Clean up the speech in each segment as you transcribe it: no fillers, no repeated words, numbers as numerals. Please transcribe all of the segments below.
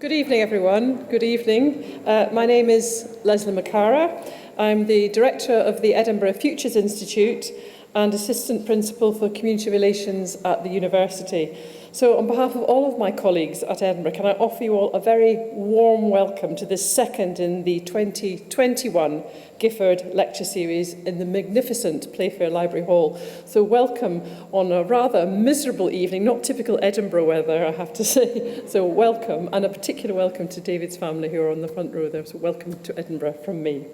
Good evening, everyone. Good evening. My name is Leslie McCara. I'm the Director of the Edinburgh Futures Institute and Assistant Principal for Community Relations at the University. So on behalf of all of my colleagues at Edinburgh, can I offer you all a very warm welcome to this second in the 2021 Gifford Lecture Series in the magnificent Playfair Library Hall. So welcome on a rather miserable evening, not typical Edinburgh weather, I have to say. So welcome, and a particular welcome to David's family who are on the front row there. So welcome to Edinburgh from me.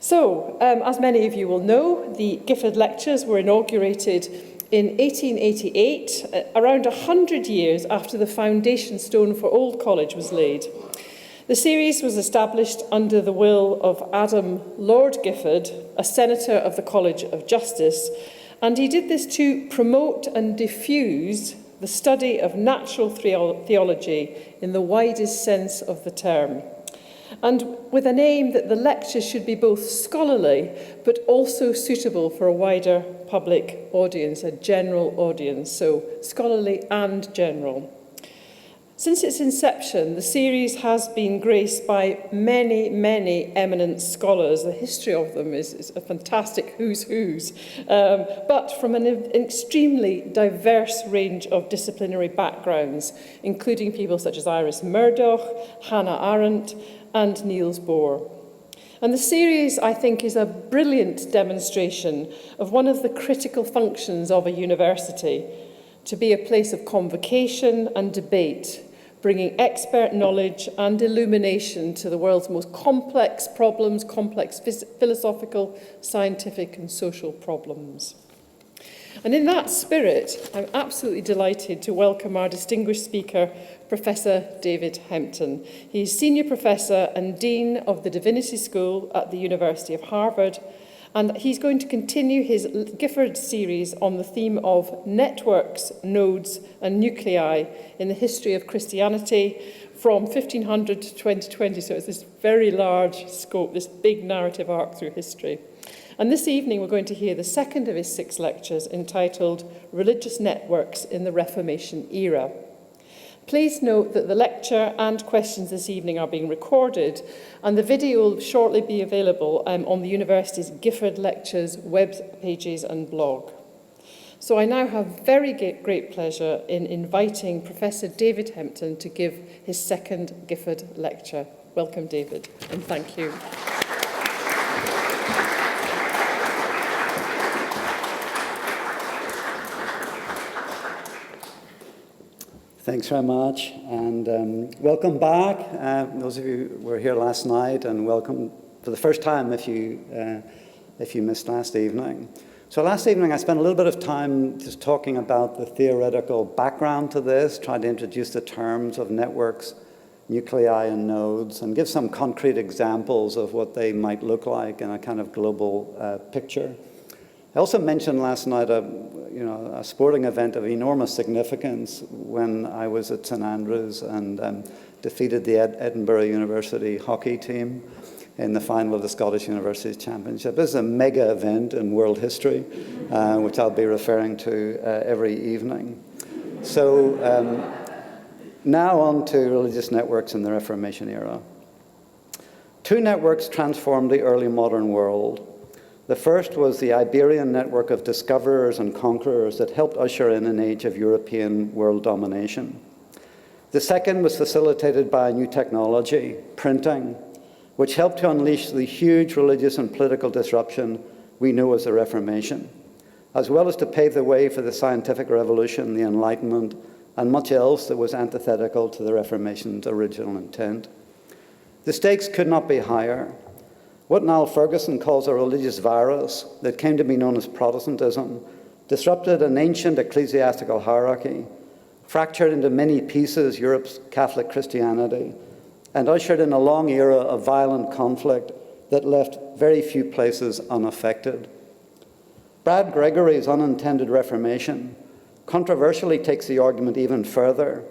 So, as many of you will know, the Gifford Lectures were inaugurated in 1888, around 100 years after the foundation stone for Old College was laid. The series was established under the will of Adam Lord Gifford, a senator of the College of Justice, and he did this to promote and diffuse the study of natural theology in the widest sense of the term, and with an aim that the lectures should be both scholarly but also suitable for a wider public audience, a general audience, so scholarly and general. Since its inception, the series has been graced by many, many eminent scholars. The history of them is a fantastic who's, but from an extremely diverse range of disciplinary backgrounds, including people such as Iris Murdoch, Hannah Arendt, and Niels Bohr. And the series, I think, is a brilliant demonstration of one of the critical functions of a university, to be a place of convocation and debate, bringing expert knowledge and illumination to the world's most complex problems, complex philosophical, scientific and social problems. And in that spirit, I'm absolutely delighted to welcome our distinguished speaker, Professor David Hempton. He's Senior Professor and Dean of the Divinity School at the University of Harvard, and he's going to continue his Gifford series on the theme of networks, nodes and nuclei in the history of Christianity from 1500 to 2020. So it's this very large scope, this big narrative arc through history. And this evening we're going to hear the second of his 6 lectures entitled Religious Networks in the Reformation Era. Please note that the lecture and questions this evening are being recorded, and the video will shortly be available on the university's Gifford Lectures web pages and blog. So I now have very great pleasure in inviting Professor David Hempton to give his second Gifford lecture. Welcome, David, and thank you. Thanks very much, and welcome back. Those of you who were here last night, and welcome for the first time if you missed last evening. So last evening I spent a little bit of time just talking about the theoretical background to this, trying to introduce the terms of networks, nuclei and nodes, and give some concrete examples of what they might look like in a kind of global picture. I also mentioned last night a sporting event of enormous significance when I was at St Andrews and defeated the Edinburgh University hockey team in the final of the Scottish Universities Championship. This is a mega event in world history, which I'll be referring to every evening. So now on to religious networks in the Reformation era. 2 networks transformed the early modern world. The first was the Iberian network of discoverers and conquerors that helped usher in an age of European world domination. The second was facilitated by a new technology, printing, which helped to unleash the huge religious and political disruption we know as the Reformation, as well as to pave the way for the scientific revolution, the Enlightenment, and much else that was antithetical to the Reformation's original intent. The stakes could not be higher. What Niall Ferguson calls a religious virus that came to be known as Protestantism disrupted an ancient ecclesiastical hierarchy, fractured into many pieces Europe's Catholic Christianity, and ushered in a long era of violent conflict that left very few places unaffected. Brad Gregory's unintended Reformation controversially takes the argument even further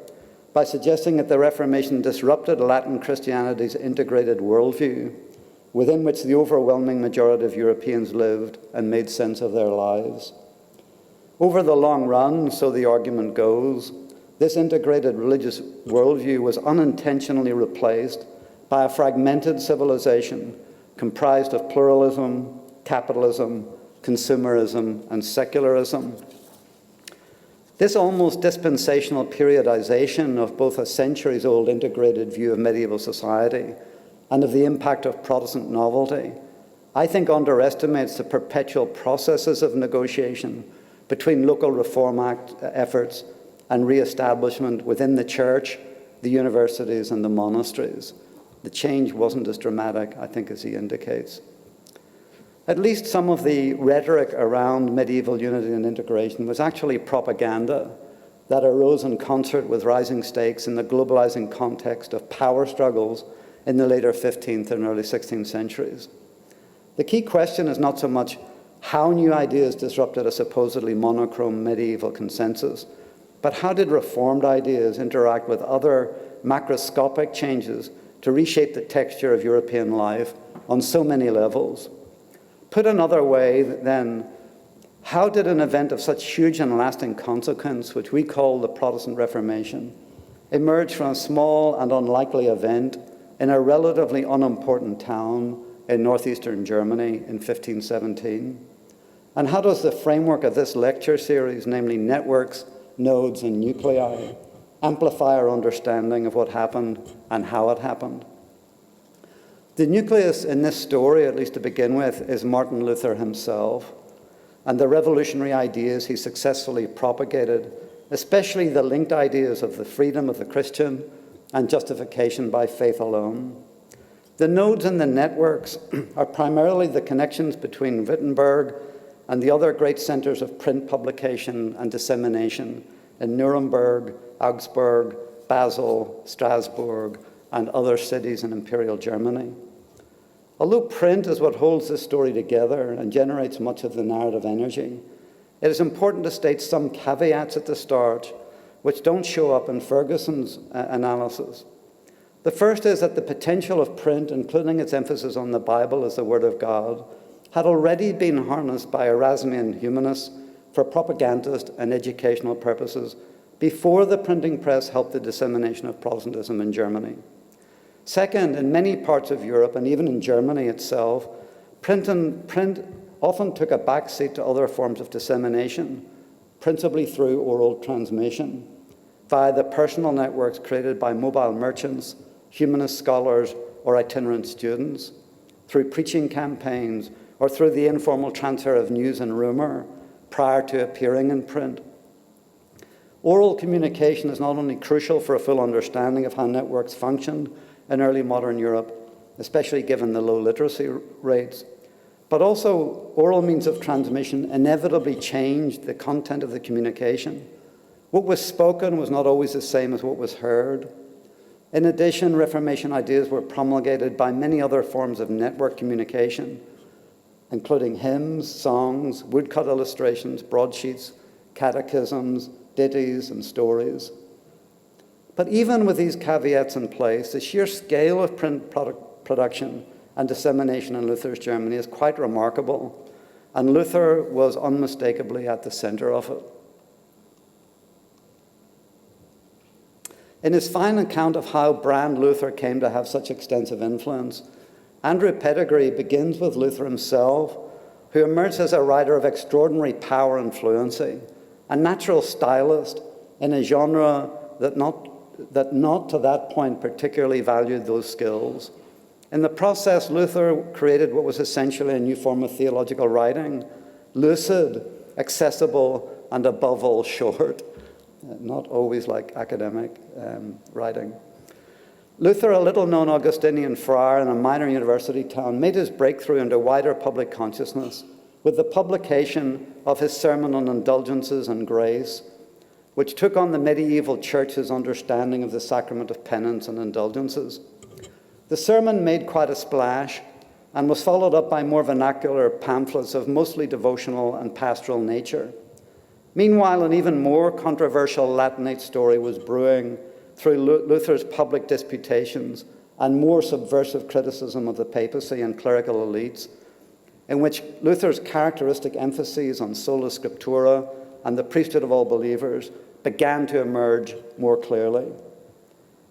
by suggesting that the Reformation disrupted Latin Christianity's integrated worldview, within which the overwhelming majority of Europeans lived and made sense of their lives. Over the long run, so the argument goes, this integrated religious worldview was unintentionally replaced by a fragmented civilization comprised of pluralism, capitalism, consumerism, and secularism. This almost dispensational periodization of both a centuries-old integrated view of medieval society and of the impact of Protestant novelty, I think underestimates the perpetual processes of negotiation between local reform efforts and re-establishment within the church, the universities, and the monasteries. The change wasn't as dramatic, I think, as he indicates. At least some of the rhetoric around medieval unity and integration was actually propaganda that arose in concert with rising stakes in the globalizing context of power struggles in the later 15th and early 16th centuries. The key question is not so much how new ideas disrupted a supposedly monochrome medieval consensus, but how did reformed ideas interact with other macroscopic changes to reshape the texture of European life on so many levels? Put another way, then, how did an event of such huge and lasting consequence, which we call the Protestant Reformation, emerge from a small and unlikely event in a relatively unimportant town in northeastern Germany in 1517? And how does the framework of this lecture series, namely networks, nodes, and nuclei, amplify our understanding of what happened and how it happened? The nucleus in this story, at least to begin with, is Martin Luther himself and the revolutionary ideas he successfully propagated, especially the linked ideas of the freedom of the Christian and justification by faith alone. The nodes and the networks are primarily the connections between Wittenberg and the other great centers of print publication and dissemination in Nuremberg, Augsburg, Basel, Strasbourg, and other cities in Imperial Germany. Although print is what holds this story together and generates much of the narrative energy, it is important to state some caveats at the start which don't show up in Ferguson's analysis. The first is that the potential of print, including its emphasis on the Bible as the Word of God, had already been harnessed by Erasmian humanists for propagandist and educational purposes before the printing press helped the dissemination of Protestantism in Germany. Second, in many parts of Europe, and even in Germany itself, print often took a backseat to other forms of dissemination, principally through oral transmission, via the personal networks created by mobile merchants, humanist scholars, or itinerant students, through preaching campaigns, or through the informal transfer of news and rumor prior to appearing in print. Oral communication is not only crucial for a full understanding of how networks functioned in early modern Europe, especially given the low literacy rates, but also oral means of transmission inevitably changed the content of the communication. What was spoken was not always the same as what was heard. In addition, Reformation ideas were promulgated by many other forms of network communication, including hymns, songs, woodcut illustrations, broadsheets, catechisms, ditties, and stories. But even with these caveats in place, the sheer scale of print production and dissemination in Luther's Germany is quite remarkable, and Luther was unmistakably at the center of it. In his fine account of how Brand Luther came to have such extensive influence, Andrew Pettigrew begins with Luther himself, who emerged as a writer of extraordinary power and fluency, a natural stylist in a genre that not to that point particularly valued those skills. In the process, Luther created what was essentially a new form of theological writing, lucid, accessible, and above all short, not always like academic writing. Luther, a little-known Augustinian friar in a minor university town, made his breakthrough into wider public consciousness with the publication of his sermon on indulgences and grace, which took on the medieval church's understanding of the sacrament of penance and indulgences. The sermon made quite a splash and was followed up by more vernacular pamphlets of mostly devotional and pastoral nature. Meanwhile, an even more controversial Latinate story was brewing through Luther's public disputations and more subversive criticism of the papacy and clerical elites, in which Luther's characteristic emphases on sola scriptura and the priesthood of all believers began to emerge more clearly.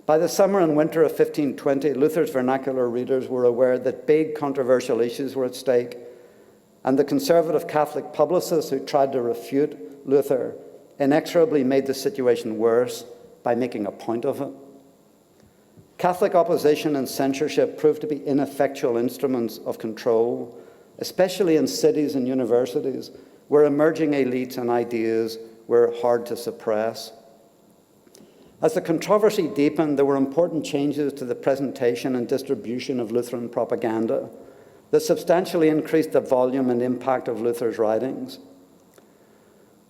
By the summer and winter of 1520, Luther's vernacular readers were aware that big controversial issues were at stake, and the conservative Catholic publicists who tried to refute Luther inexorably made the situation worse by making a point of it. Catholic opposition and censorship proved to be ineffectual instruments of control, especially in cities and universities where emerging elites and ideas were hard to suppress. As the controversy deepened, there were important changes to the presentation and distribution of Lutheran propaganda that substantially increased the volume and impact of Luther's writings.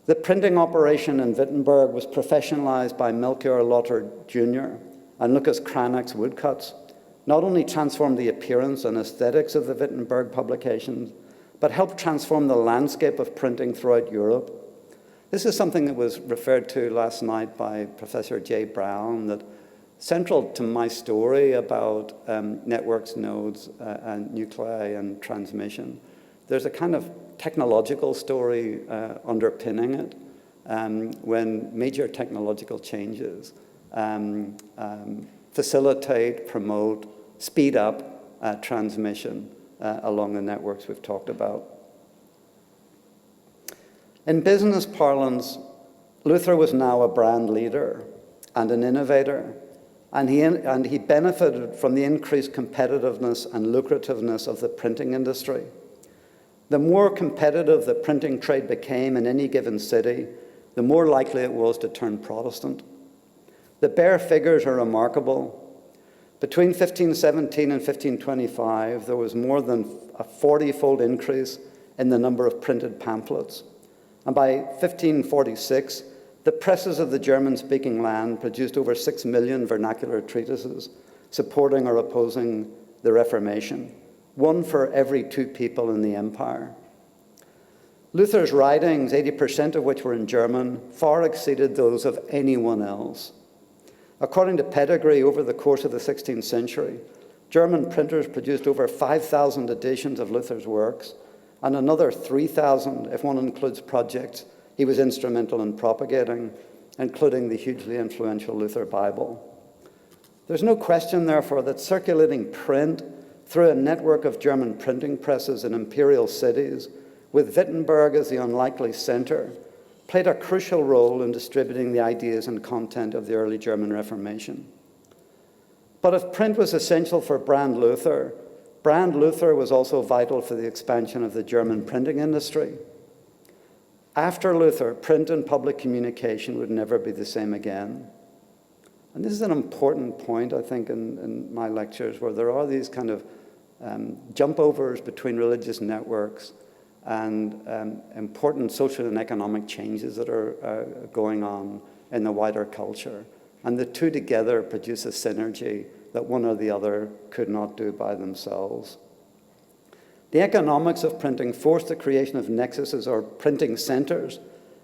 The printing operation in Wittenberg was professionalized by Melchior Lotter Jr. and Lucas Cranach's woodcuts, not only transformed the appearance and aesthetics of the Wittenberg publications, but helped transform the landscape of printing throughout Europe. This is something that was referred to last night by Professor Jay Brown, that central to my story about networks, nodes, and nuclei and transmission, there's a kind of technological story underpinning it when major technological changes facilitate, promote, speed up transmission along the networks we've talked about. In business parlance, Luther was now a brand leader and an innovator, and he benefited from the increased competitiveness and lucrativeness of the printing industry. The more competitive the printing trade became in any given city, the more likely it was to turn Protestant. The bare figures are remarkable. Between 1517 and 1525, there was more than a 40-fold increase in the number of printed pamphlets. And by 1546, the presses of the German-speaking land produced over 6 million vernacular treatises supporting or opposing the Reformation, one for every 2 people in the empire. Luther's writings, 80% of which were in German, far exceeded those of anyone else. According to pedigree, over the course of the 16th century, German printers produced over 5,000 editions of Luther's works, and another 3,000 if one includes projects he was instrumental in propagating, including the hugely influential Luther Bible. There's no question, therefore, that circulating print through a network of German printing presses in imperial cities, with Wittenberg as the unlikely center, played a crucial role in distributing the ideas and content of the early German Reformation. But if print was essential for Brand Luther was also vital for the expansion of the German printing industry. After Luther, print and public communication would never be the same again. And this is an important point, I think, in my lectures, where there are these kind of jump overs between religious networks and important social and economic changes that are going on in the wider culture. And the two together produce a synergy that one or the other could not do by themselves. The economics of printing forced the creation of nexuses or printing centers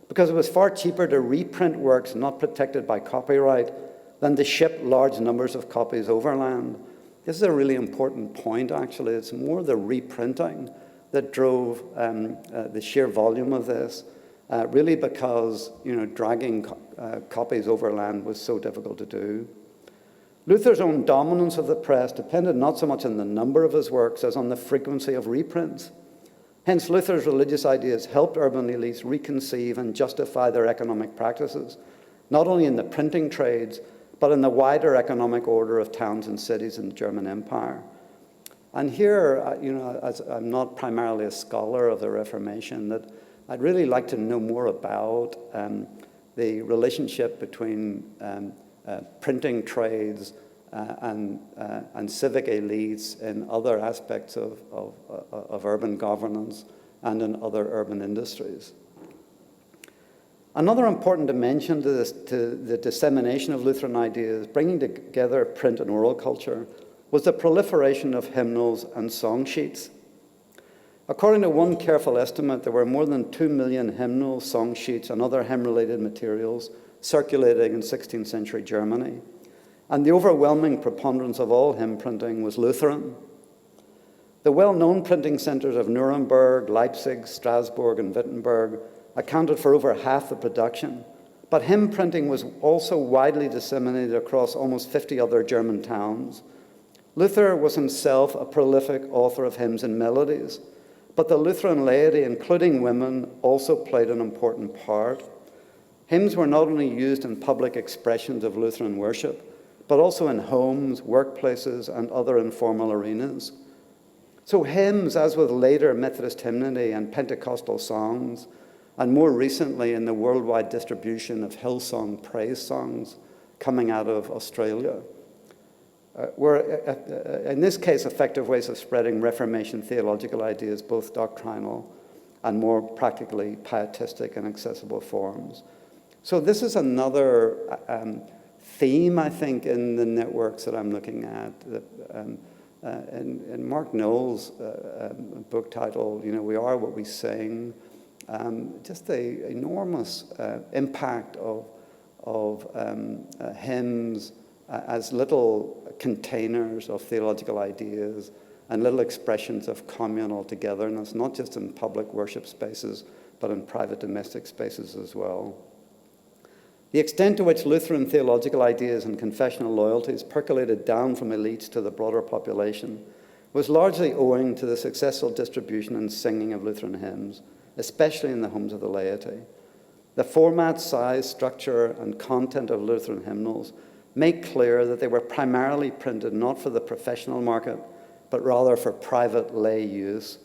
because it was far cheaper to reprint works not protected by copyright than to ship large numbers of copies overland. This is a really important point, actually. It's more the reprinting that drove the sheer volume of this, really because dragging copies overland was so difficult to do. Luther's own dominance of the press depended not so much on the number of his works as on the frequency of reprints. Hence, Luther's religious ideas helped urban elites reconceive and justify their economic practices, not only in the printing trades, but in the wider economic order of towns and cities in the German Empire. And here, as I'm not primarily a scholar of the Reformation, that I'd really like to know more about the relationship between printing trades and civic elites in other aspects of urban governance and in other urban industries. Another important dimension to the dissemination of Lutheran ideas, bringing together print and oral culture, was the proliferation of hymnals and song sheets. According to one careful estimate, there were more than 2 million hymnals, song sheets, and other hymn-related materials circulating in 16th century Germany. And the overwhelming preponderance of all hymn printing was Lutheran. The well-known printing centers of Nuremberg, Leipzig, Strasbourg, and Wittenberg accounted for over half the production, But hymn printing was also widely disseminated across almost 50 other German towns. Luther was himself a prolific author of hymns and melodies, but the Lutheran laity, including women, also played an important part. Hymns were not only used in public expressions of Lutheran worship, but also in homes, workplaces, and other informal arenas. So hymns, as with later Methodist hymnody and Pentecostal songs, and more recently in the worldwide distribution of Hillsong praise songs coming out of Australia, were, in this case, effective ways of spreading Reformation theological ideas, both doctrinal and more practically pietistic and accessible forms. So this is another theme, I think, in the networks that I'm looking at. In Mark Noll's book titled, We Are What We Sing, just the enormous impact of hymns as little containers of theological ideas and little expressions of communal togetherness, not just in public worship spaces, but in private domestic spaces as well. The extent to which Lutheran theological ideas and confessional loyalties percolated down from elites to the broader population was largely owing to the successful distribution and singing of Lutheran hymns, especially in the homes of the laity. The format, size, structure, and content of Lutheran hymnals make clear that they were primarily printed not for the professional market, but rather for private lay use.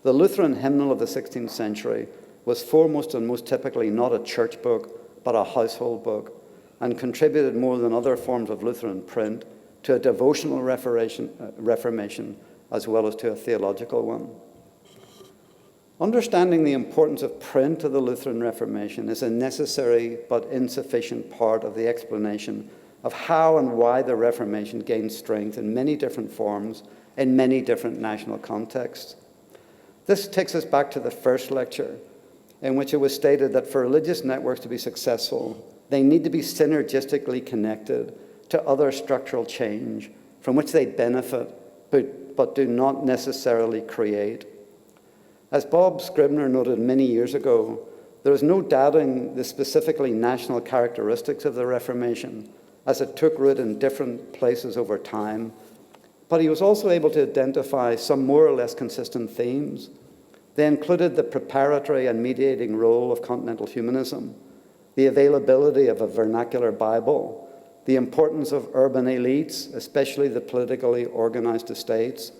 The Lutheran hymnal of the 16th century was foremost and most typically not a church book, but a household book, and contributed more than other forms of Lutheran print to a devotional reformation as well as to a theological one. Understanding the importance of print to the Lutheran Reformation is a necessary but insufficient part of the explanation of how and why the Reformation gained strength in many different forms in many different national contexts. This takes us back to the first lecture, in which it was stated that for religious networks to be successful, they need to be synergistically connected to other structural change from which they benefit, but do not necessarily create. As Bob Scribner noted many years ago, there is no doubting the specifically national characteristics of the Reformation, as it took root in different places over time, but he was also able to identify some more or less consistent themes. They included the preparatory and mediating role of continental humanism, the availability of a vernacular Bible, the importance of urban elites, especially the politically organized estates,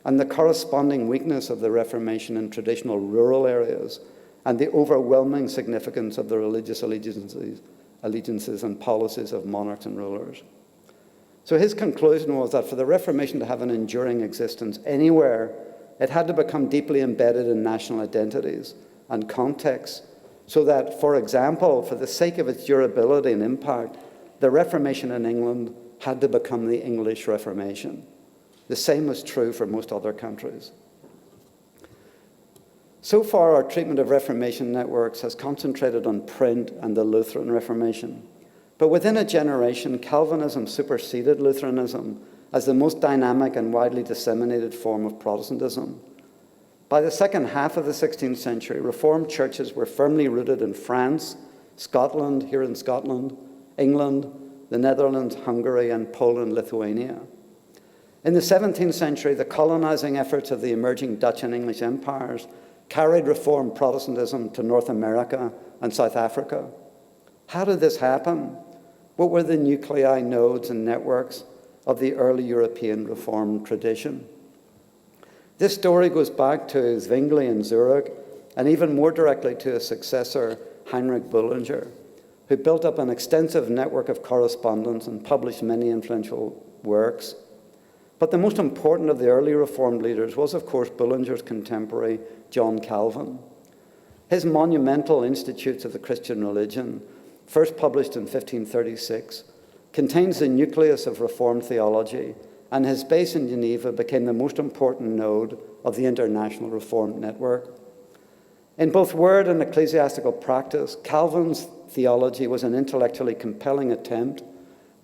and the corresponding weakness of the Reformation in traditional rural areas, and the overwhelming significance of the religious allegiances and policies of monarchs and rulers. So his conclusion was that for the Reformation to have an enduring existence anywhere, it had to become deeply embedded in national identities and contexts, so that, for example, for the sake of its durability and impact, the Reformation in England had to become the English Reformation. The same was true for most other countries. So far, our treatment of Reformation networks has concentrated on print and the Lutheran Reformation. But within a generation, Calvinism superseded Lutheranism as the most dynamic and widely disseminated form of Protestantism. By the second half of the 16th century, Reformed churches were firmly rooted in France, Scotland, here in Scotland, England, the Netherlands, Hungary, and Poland, Lithuania. In the 17th century, the colonizing efforts of the emerging Dutch and English empires carried Reformed Protestantism to North America and South Africa. How did this happen? What were the nuclei, nodes, and networks of the early European Reformed tradition? This story goes back to Zwingli in Zurich, and even more directly to his successor, Heinrich Bullinger, who built up an extensive network of correspondence and published many influential works. But the most important of the early Reformed leaders was, of course, Bullinger's contemporary, John Calvin. His monumental Institutes of the Christian Religion, first published in 1536, contains the nucleus of Reformed theology, and his base in Geneva became the most important node of the International Reformed Network. In both word and ecclesiastical practice, Calvin's theology was an intellectually compelling attempt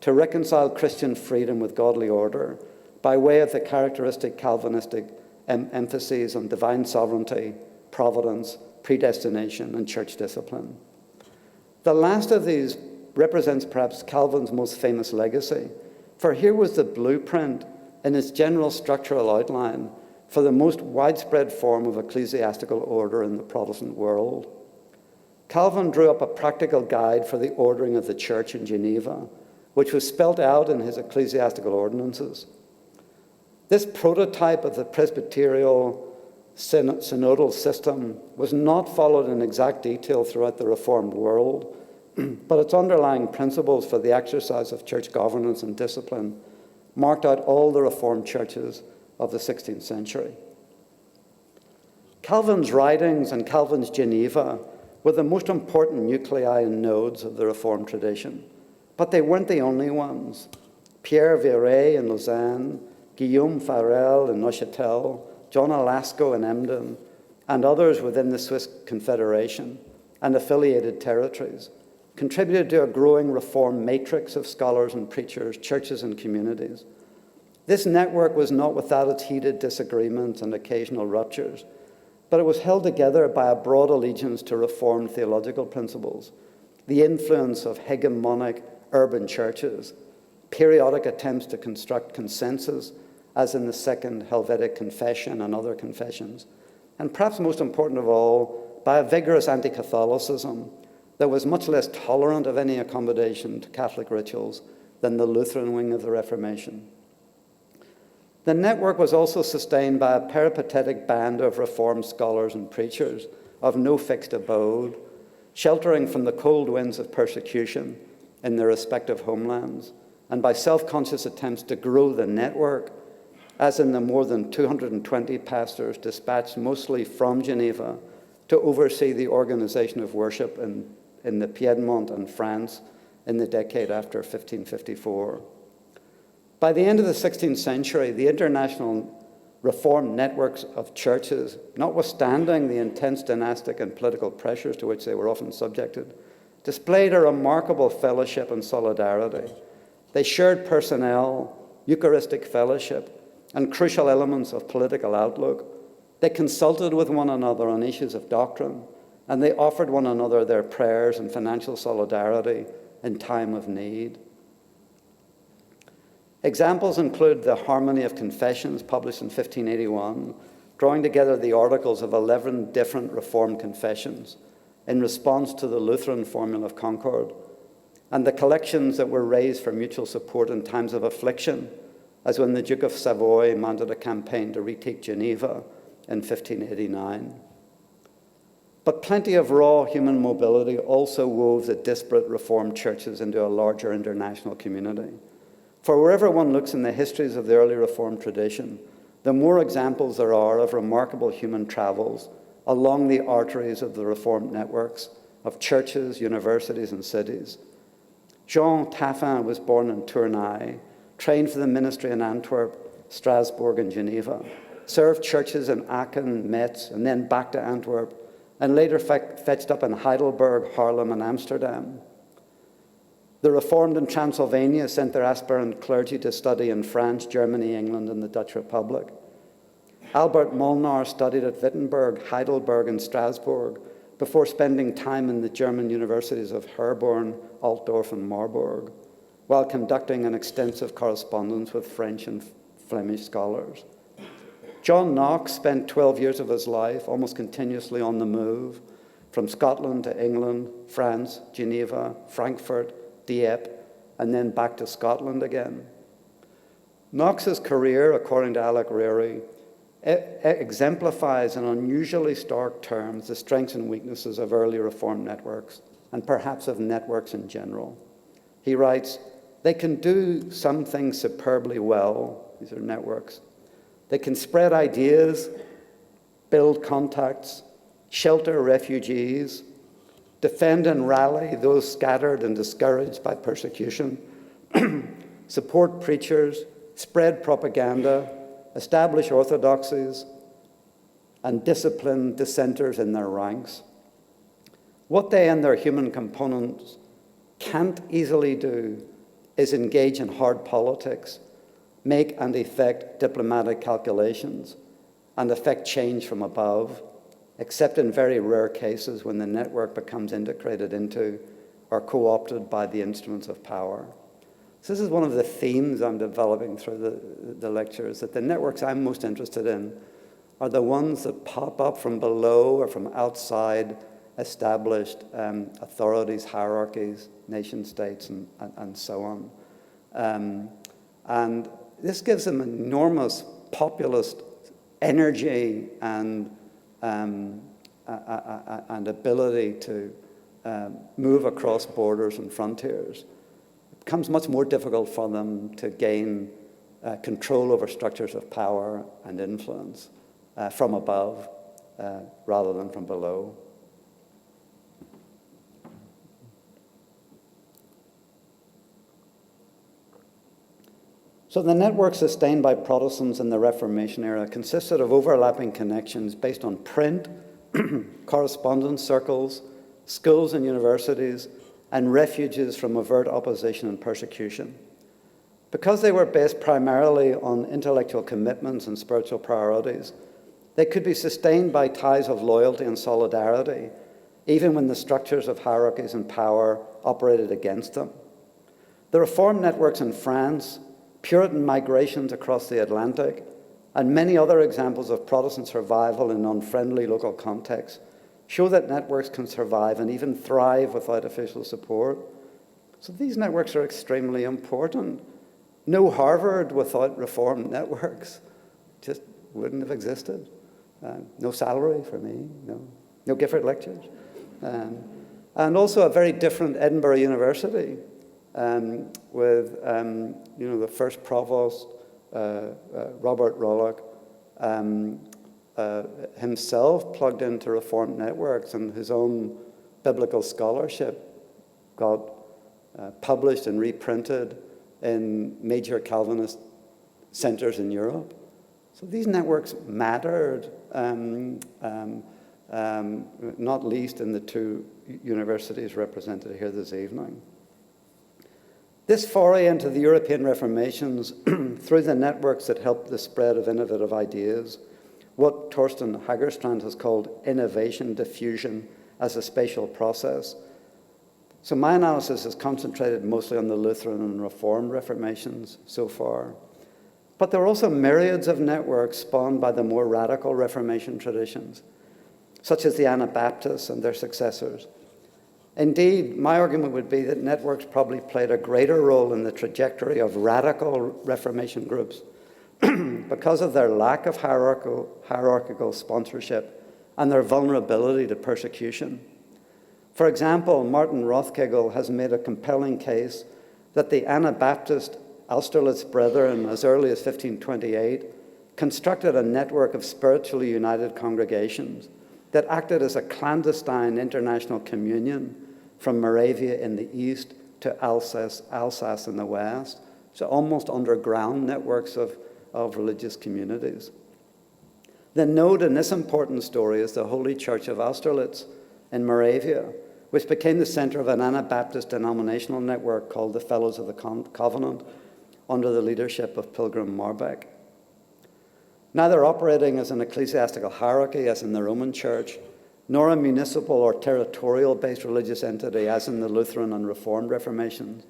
to reconcile Christian freedom with godly order by way of the characteristic Calvinistic emphases on divine sovereignty, providence, predestination, and church discipline. The last of these represents perhaps Calvin's most famous legacy, for here was the blueprint in its general structural outline for the most widespread form of ecclesiastical order in the Protestant world. Calvin drew up a practical guide for the ordering of the church in Geneva, which was spelt out in his ecclesiastical ordinances. This prototype of the presbyterial synodal system was not followed in exact detail throughout the Reformed world, but its underlying principles for the exercise of church governance and discipline marked out all the Reformed churches of the 16th century. Calvin's writings and Calvin's Geneva were the most important nuclei and nodes of the Reformed tradition, but they weren't the only ones. Pierre Viret in Lausanne, Guillaume Farel in Neuchâtel, John Alasco in Hempton, and others within the Swiss Confederation and affiliated territories contributed to a growing Reformed matrix of scholars and preachers, churches and communities. This network was not without its heated disagreements and occasional ruptures, but it was held together by a broad allegiance to Reformed theological principles, the influence of hegemonic urban churches, periodic attempts to construct consensus, as in the Second Helvetic Confession and other confessions, and perhaps most important of all, by a vigorous anti-Catholicism that was much less tolerant of any accommodation to Catholic rituals than the Lutheran wing of the Reformation. The network was also sustained by a peripatetic band of Reformed scholars and preachers of no fixed abode, sheltering from the cold winds of persecution in their respective homelands, and by self-conscious attempts to grow the network, as in the more than 220 pastors dispatched mostly from Geneva to oversee the organization of worship in the Piedmont and France in the decade after 1554. By the end of the 16th century, the international Reformed networks of churches, notwithstanding the intense dynastic and political pressures to which they were often subjected, displayed a remarkable fellowship and solidarity. They shared personnel, Eucharistic fellowship, and crucial elements of political outlook. They consulted with one another on issues of doctrine, and they offered one another their prayers and financial solidarity in time of need. Examples include the Harmony of Confessions, published in 1581, drawing together the articles of 11 different Reformed confessions in response to the Lutheran Formula of Concord, and the collections that were raised for mutual support in times of affliction, as when the Duke of Savoy mounted a campaign to retake Geneva in 1589. But plenty of raw human mobility also wove the disparate Reformed churches into a larger international community. For wherever one looks in the histories of the early Reformed tradition, the more examples there are of remarkable human travels along the arteries of the Reformed networks of churches, universities, and cities. Jean Taffin was born in Tournai, trained for the ministry in Antwerp, Strasbourg, and Geneva, served churches in Aachen, Metz, and then back to Antwerp, and later fetched up in Heidelberg, Haarlem, and Amsterdam. The Reformed in Transylvania sent their aspirant clergy to study in France, Germany, England, and the Dutch Republic. Albert Molnar studied at Wittenberg, Heidelberg, and Strasbourg before spending time in the German universities of Herborn, Altdorf, and Marburg, while conducting an extensive correspondence with French and Flemish scholars. John Knox spent 12 years of his life almost continuously on the move, from Scotland to England, France, Geneva, Frankfurt, Dieppe, and then back to Scotland again. Knox's career, according to Alec Reary, exemplifies in unusually stark terms the strengths and weaknesses of early Reformed networks, and perhaps of networks in general. He writes, "They can do some things superbly well," these are networks. "They can spread ideas, build contacts, shelter refugees, defend and rally those scattered and discouraged by persecution, support preachers, spread propaganda, establish orthodoxies, and discipline dissenters in their ranks. What they and their human components can't easily do is engage in hard politics, make and effect diplomatic calculations, and effect change from above, except in very rare cases when the network becomes integrated into are co-opted by the instruments of power. So this is one of the themes I'm developing through the lectures, that the networks I'm most interested in are the ones that pop up from below or from outside established authorities, hierarchies, nation states, and so on. And this gives them enormous populist energy and ability to move across borders and frontiers. It becomes much more difficult for them to gain control over structures of power and influence from above rather than from below. So the network sustained by Protestants in the Reformation era consisted of overlapping connections based on print, correspondence circles, schools and universities, and refuges from overt opposition and persecution. Because they were based primarily on intellectual commitments and spiritual priorities, they could be sustained by ties of loyalty and solidarity, even when the structures of hierarchies and power operated against them. The Reformed networks in France, Puritan migrations across the Atlantic, and many other examples of Protestant survival in unfriendly local contexts show that networks can survive and even thrive without official support. So these networks are extremely important. No Harvard without Reformed networks just wouldn't have existed. No salary for me, no Gifford Lectures. And also a very different Edinburgh University with the first provost, Robert Rollock, himself plugged into Reformed networks, and his own biblical scholarship got published and reprinted in major Calvinist centers in Europe. So these networks mattered, not least in the two universities represented here this evening. This foray into the European Reformations through the networks that helped the spread of innovative ideas, what Torsten Hagerstrand has called innovation diffusion as a spatial process. So my analysis is concentrated mostly on the Lutheran and Reformed Reformations so far. But there are also myriads of networks spawned by the more radical Reformation traditions, such as the Anabaptists and their successors. Indeed, my argument would be that networks probably played a greater role in the trajectory of radical Reformation groups because of their lack of hierarchical sponsorship and their vulnerability to persecution. For example, Martin Rothkegel has made a compelling case that the Anabaptist Austerlitz Brethren, as early as 1528, constructed a network of spiritually united congregations that acted as a clandestine international communion from Moravia in the east to Alsace in the west, so almost underground networks of religious communities. The node in this important story is the Holy Church of Austerlitz in Moravia, which became the center of an Anabaptist denominational network called the Fellows of the Covenant under the leadership of Pilgrim Marbeck. Neither operating as an ecclesiastical hierarchy as in the Roman Church, nor a municipal or territorial-based religious entity as in the Lutheran and Reformed Reformations,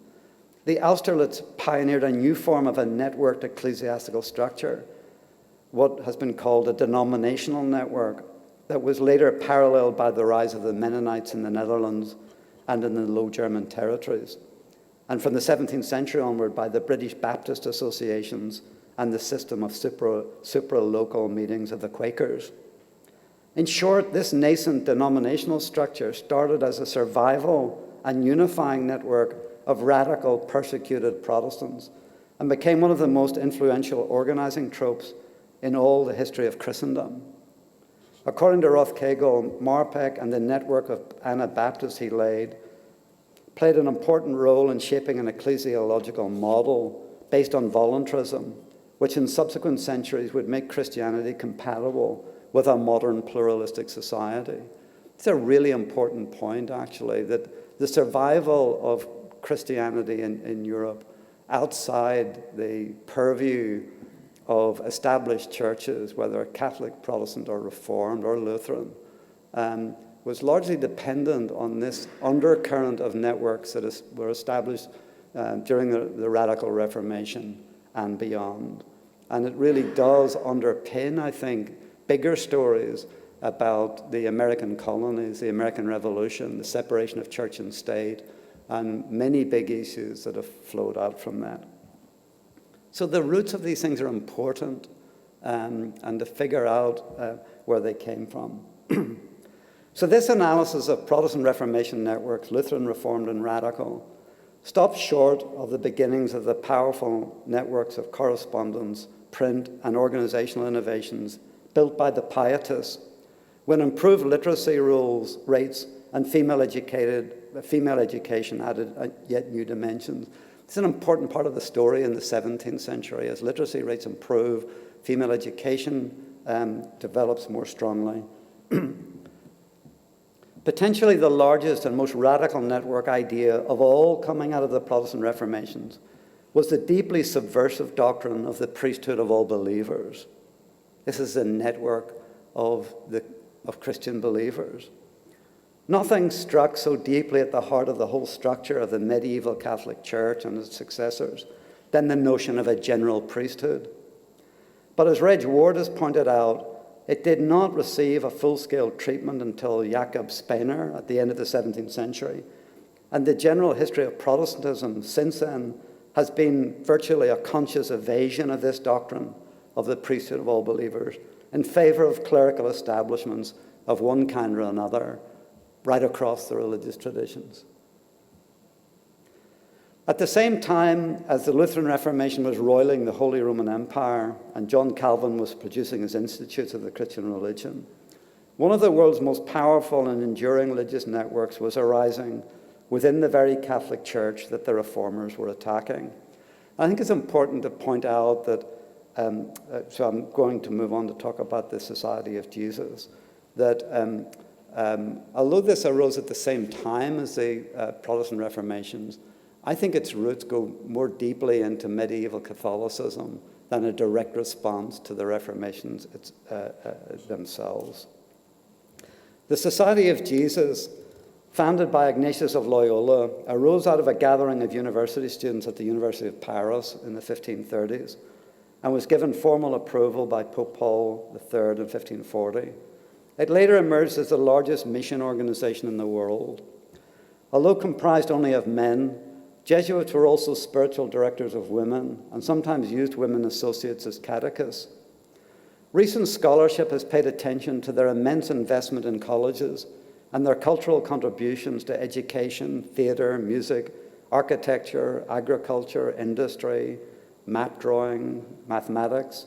the Austerlitz pioneered a new form of a networked ecclesiastical structure, what has been called a denominational network, that was later paralleled by the rise of the Mennonites in the Netherlands and in the Low German territories, and from the 17th century onward by the British Baptist associations and the system of supra-local meetings of the Quakers. In short, this nascent denominational structure started as a survival and unifying network of radical persecuted Protestants and became one of the most influential organizing tropes in all the history of Christendom. According to Rothkegel, Marpeck and the network of Anabaptists he laid played an important role in shaping an ecclesiological model based on voluntarism, which in subsequent centuries would make Christianity compatible with a modern pluralistic society. It's a really important point, actually, that the survival of Christianity in Europe outside the purview of established churches, whether Catholic, Protestant, or Reformed, or Lutheran, was largely dependent on this undercurrent of networks that were established during the Radical Reformation and beyond. And it really does underpin, I think, bigger stories about the American colonies, the American Revolution, the separation of church and state, and many big issues that have flowed out from that. So the roots of these things are important, and to figure out where they came from. So this analysis of Protestant Reformation networks, Lutheran, Reformed, and Radical, stops short of the beginnings of the powerful networks of correspondence, print, and organizational innovations built by the Pietists, when improved literacy rules, rates, and female education added yet new dimensions. It's an important part of the story in the 17th century. As literacy rates improve, female education develops more strongly. Potentially the largest and most radical network idea of all coming out of the Protestant Reformations was the deeply subversive doctrine of the priesthood of all believers. This is a network of Christian believers. Nothing struck so deeply at the heart of the whole structure of the medieval Catholic Church and its successors than the notion of a general priesthood. But as Reg Ward has pointed out, it did not receive a full-scale treatment until Jacob Spener at the end of the 17th century. And the general history of Protestantism since then has been virtually a conscious evasion of this doctrine of the priesthood of all believers in favor of clerical establishments of one kind or another right across the religious traditions. At the same time as the Lutheran Reformation was roiling the Holy Roman Empire and John Calvin was producing his Institutes of the Christian Religion, one of the world's most powerful and enduring religious networks was arising within the very Catholic Church that the Reformers were attacking. I think it's important to point out that, so I'm going to move on to talk about the Society of Jesus, that although this arose at the same time as the Protestant Reformations, I think its roots go more deeply into medieval Catholicism than a direct response to the Reformations themselves. The Society of Jesus, founded by Ignatius of Loyola, arose out of a gathering of university students at the University of Paris in the 1530s and was given formal approval by Pope Paul III in 1540. It later emerged as the largest mission organization in the world. Although comprised only of men, Jesuits were also spiritual directors of women and sometimes used women associates as catechists. Recent scholarship has paid attention to their immense investment in colleges and their cultural contributions to education, theatre, music, architecture, agriculture, industry, map drawing, mathematics.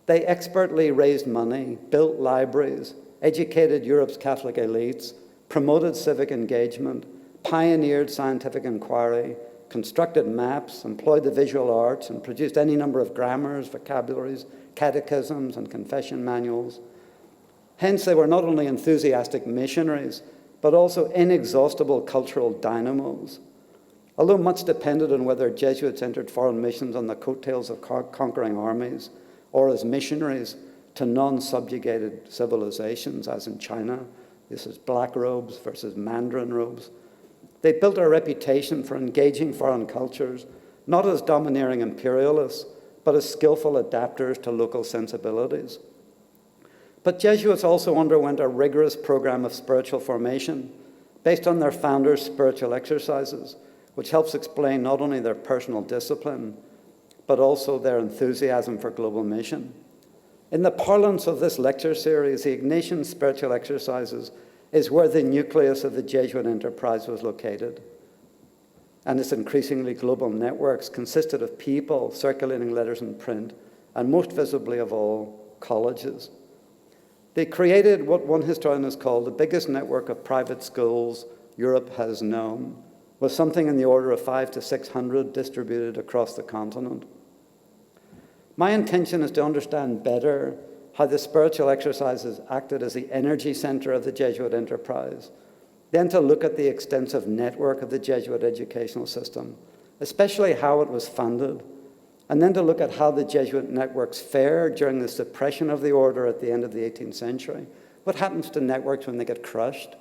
They expertly raised money, built libraries, educated Europe's Catholic elites, promoted civic engagement, pioneered scientific inquiry, constructed maps, employed the visual arts, and produced any number of grammars, vocabularies, catechisms, and confession manuals. Hence, they were not only enthusiastic missionaries, but also inexhaustible cultural dynamos. Although much depended on whether Jesuits entered foreign missions on the coattails of conquering armies or as missionaries to non-subjugated civilizations, as in China, this is black robes versus Mandarin robes, they built a reputation for engaging foreign cultures, not as domineering imperialists, but as skillful adapters to local sensibilities. But Jesuits also underwent a rigorous program of spiritual formation based on their founders' spiritual exercises, which helps explain not only their personal discipline, but also their enthusiasm for global mission. In the parlance of this lecture series, the Ignatian spiritual exercises is where the nucleus of the Jesuit enterprise was located. And its increasingly global networks consisted of people, circulating letters in print, and most visibly of all, colleges. They created what one historian has called the biggest network of private schools Europe has known, with something in the order of 500 to 600 distributed across the continent. My intention is to understand better how the spiritual exercises acted as the energy center of the Jesuit enterprise, then to look at the extensive network of the Jesuit educational system, especially how it was funded, and then to look at how the Jesuit networks fared during the suppression of the order at the end of the 18th century, What happens to networks when they get crushed?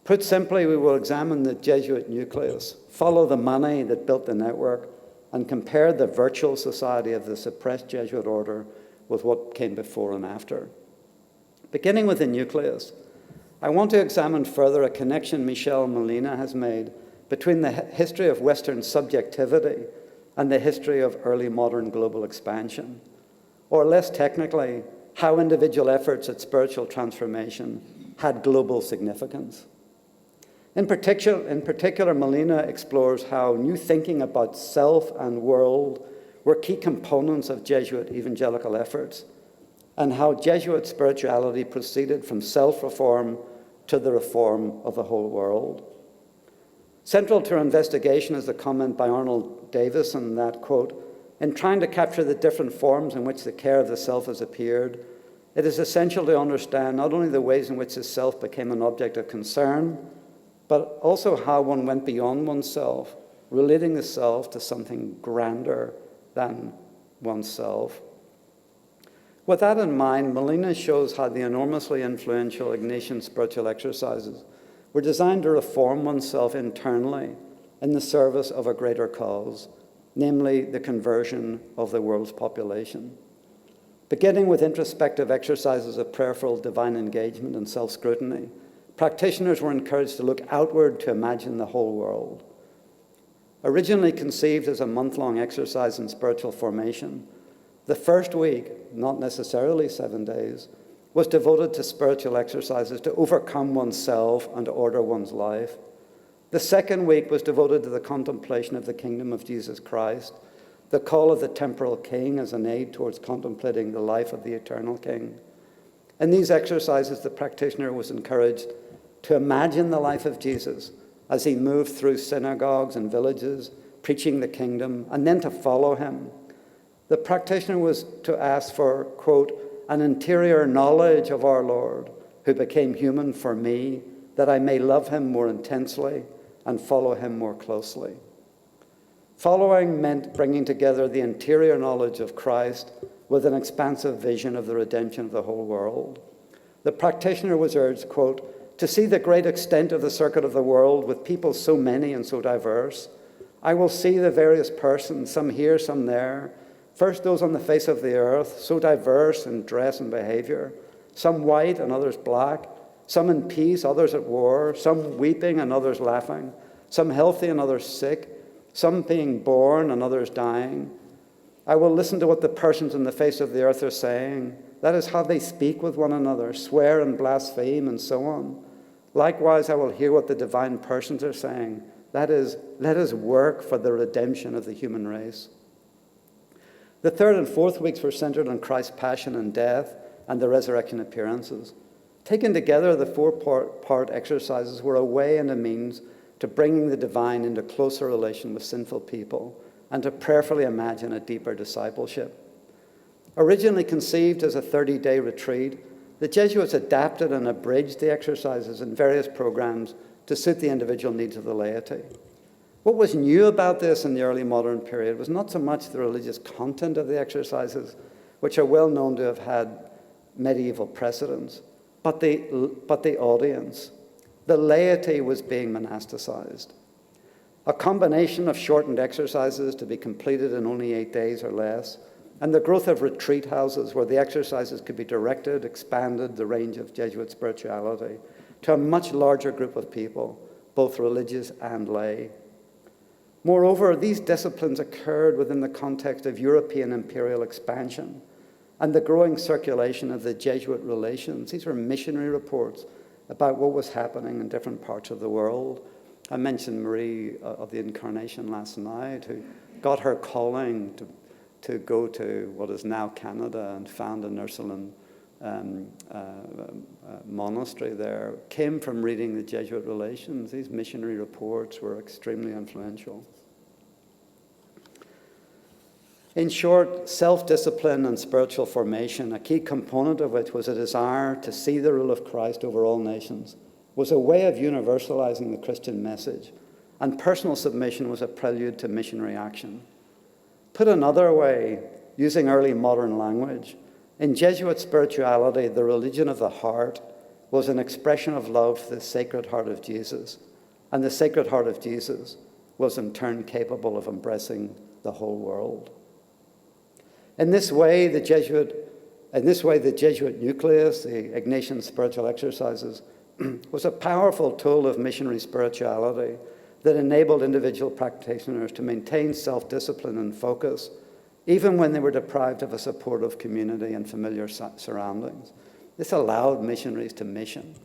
Put simply, we will examine the Jesuit nucleus, follow the money that built the network, and compare the virtual society of the suppressed Jesuit order with what came before and after. Beginning with the nucleus, I want to examine further a connection Michel Molina has made between the history of Western subjectivity and the history of early modern global expansion, or less technically, how individual efforts at spiritual transformation had global significance. In particular, Molina explores how new thinking about self and world were key components of Jesuit evangelical efforts, and how Jesuit spirituality proceeded from self-reform to the reform of the whole world. Central to our investigation is the comment by Arnold Davison that, quote, "In trying to capture the different forms in which the care of the self has appeared, it is essential to understand not only the ways in which the self became an object of concern, but also how one went beyond oneself, relating the self to something grander than oneself." With that in mind, Molina shows how the enormously influential Ignatian spiritual exercises were designed to reform oneself internally in the service of a greater cause, namely the conversion of the world's population. Beginning with introspective exercises of prayerful divine engagement and self-scrutiny, practitioners were encouraged to look outward to imagine the whole world. Originally conceived as a month-long exercise in spiritual formation, the first week, not necessarily 7 days, was devoted to spiritual exercises to overcome oneself and to order one's life. The second week was devoted to the contemplation of the kingdom of Jesus Christ, the call of the temporal king as an aid towards contemplating the life of the eternal king. In these exercises, the practitioner was encouraged to imagine the life of Jesus as he moved through synagogues and villages, preaching the kingdom, and then to follow him. The practitioner was to ask for, quote, "an interior knowledge of our Lord, who became human for me, that I may love him more intensely and follow him more closely." Following meant bringing together the interior knowledge of Christ with an expansive vision of the redemption of the whole world. The practitioner was urged, quote, "to see the great extent of the circuit of the world with people so many and so diverse. I will see the various persons, some here, some there. First those on the face of the earth, so diverse in dress and behavior, some white and others black, some in peace, others at war, some weeping and others laughing, some healthy and others sick, some being born and others dying. I will listen to what the persons on the face of the earth are saying. That is how they speak with one another, swear and blaspheme, and so on. Likewise, I will hear what the divine persons are saying. That is, let us work for the redemption of the human race." The third and fourth weeks were centered on Christ's passion and death and the resurrection appearances. Taken together, the four-part exercises were a way and a means to bringing the divine into closer relation with sinful people and to prayerfully imagine a deeper discipleship. Originally conceived as a 30-day retreat, the Jesuits adapted and abridged the exercises in various programs to suit the individual needs of the laity. What was new about this in the early modern period was not so much the religious content of the exercises, which are well known to have had medieval precedents, but the audience. The laity was being monasticized. A combination of shortened exercises to be completed in only 8 days or less, and the growth of retreat houses where the exercises could be directed, expanded the range of Jesuit spirituality to a much larger group of people, both religious and lay. Moreover, these disciplines occurred within the context of European imperial expansion and the growing circulation of the Jesuit relations. These were missionary reports about what was happening in different parts of the world. I mentioned Marie of the Incarnation last night, who got her calling to go to what is now Canada and found an Ursuline monastery there, came from reading the Jesuit relations. These missionary reports were extremely influential. In short, self-discipline and spiritual formation, a key component of which was a desire to see the rule of Christ over all nations, was a way of universalizing the Christian message, and personal submission was a prelude to missionary action. Put another way, using early modern language, In Jesuit spirituality, the religion of the heart was an expression of love for the Sacred Heart of Jesus, and the Sacred Heart of Jesus was in turn capable of embracing the whole world. In this way, the Jesuit nucleus, the Ignatian spiritual exercises, was a powerful tool of missionary spirituality that enabled individual practitioners to maintain self-discipline and focus, even when they were deprived of a supportive community and familiar surroundings. This allowed missionaries to mission.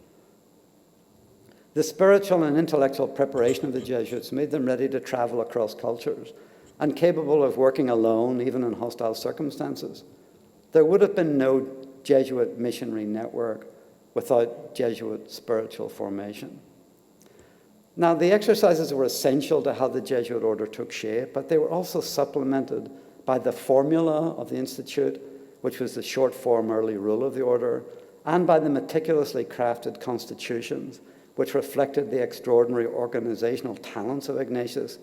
The spiritual and intellectual preparation of the Jesuits made them ready to travel across cultures and capable of working alone, even in hostile circumstances. There would have been no Jesuit missionary network without Jesuit spiritual formation. Now, the exercises were essential to how the Jesuit order took shape, but they were also supplemented by the formula of the Institute, which was the short form early rule of the order, and by the meticulously crafted constitutions, which reflected the extraordinary organizational talents of Ignatius,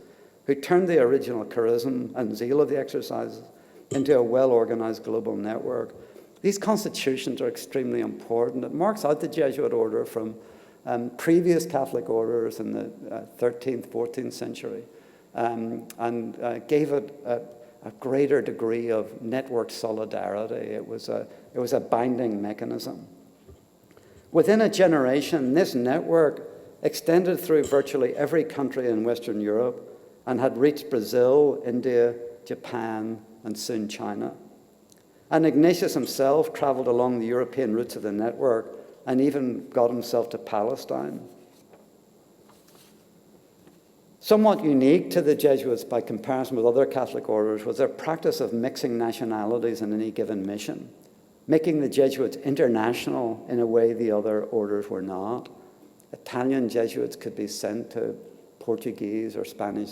who turned the original charism and zeal of the exercises into a well-organized global network. These constitutions are extremely important. It marks out the Jesuit order from previous Catholic orders in the 13th, 14th century, and gave it a greater degree of network solidarity. It was a binding mechanism. Within a generation, this network extended through virtually every country in Western Europe and had reached Brazil, India, Japan, and soon China. And Ignatius himself traveled along the European routes of the network and even got himself to Palestine. Somewhat unique to the Jesuits by comparison with other Catholic orders was their practice of mixing nationalities in any given mission, making the Jesuits international in a way the other orders were not. Italian Jesuits could be sent to Portuguese or Spanish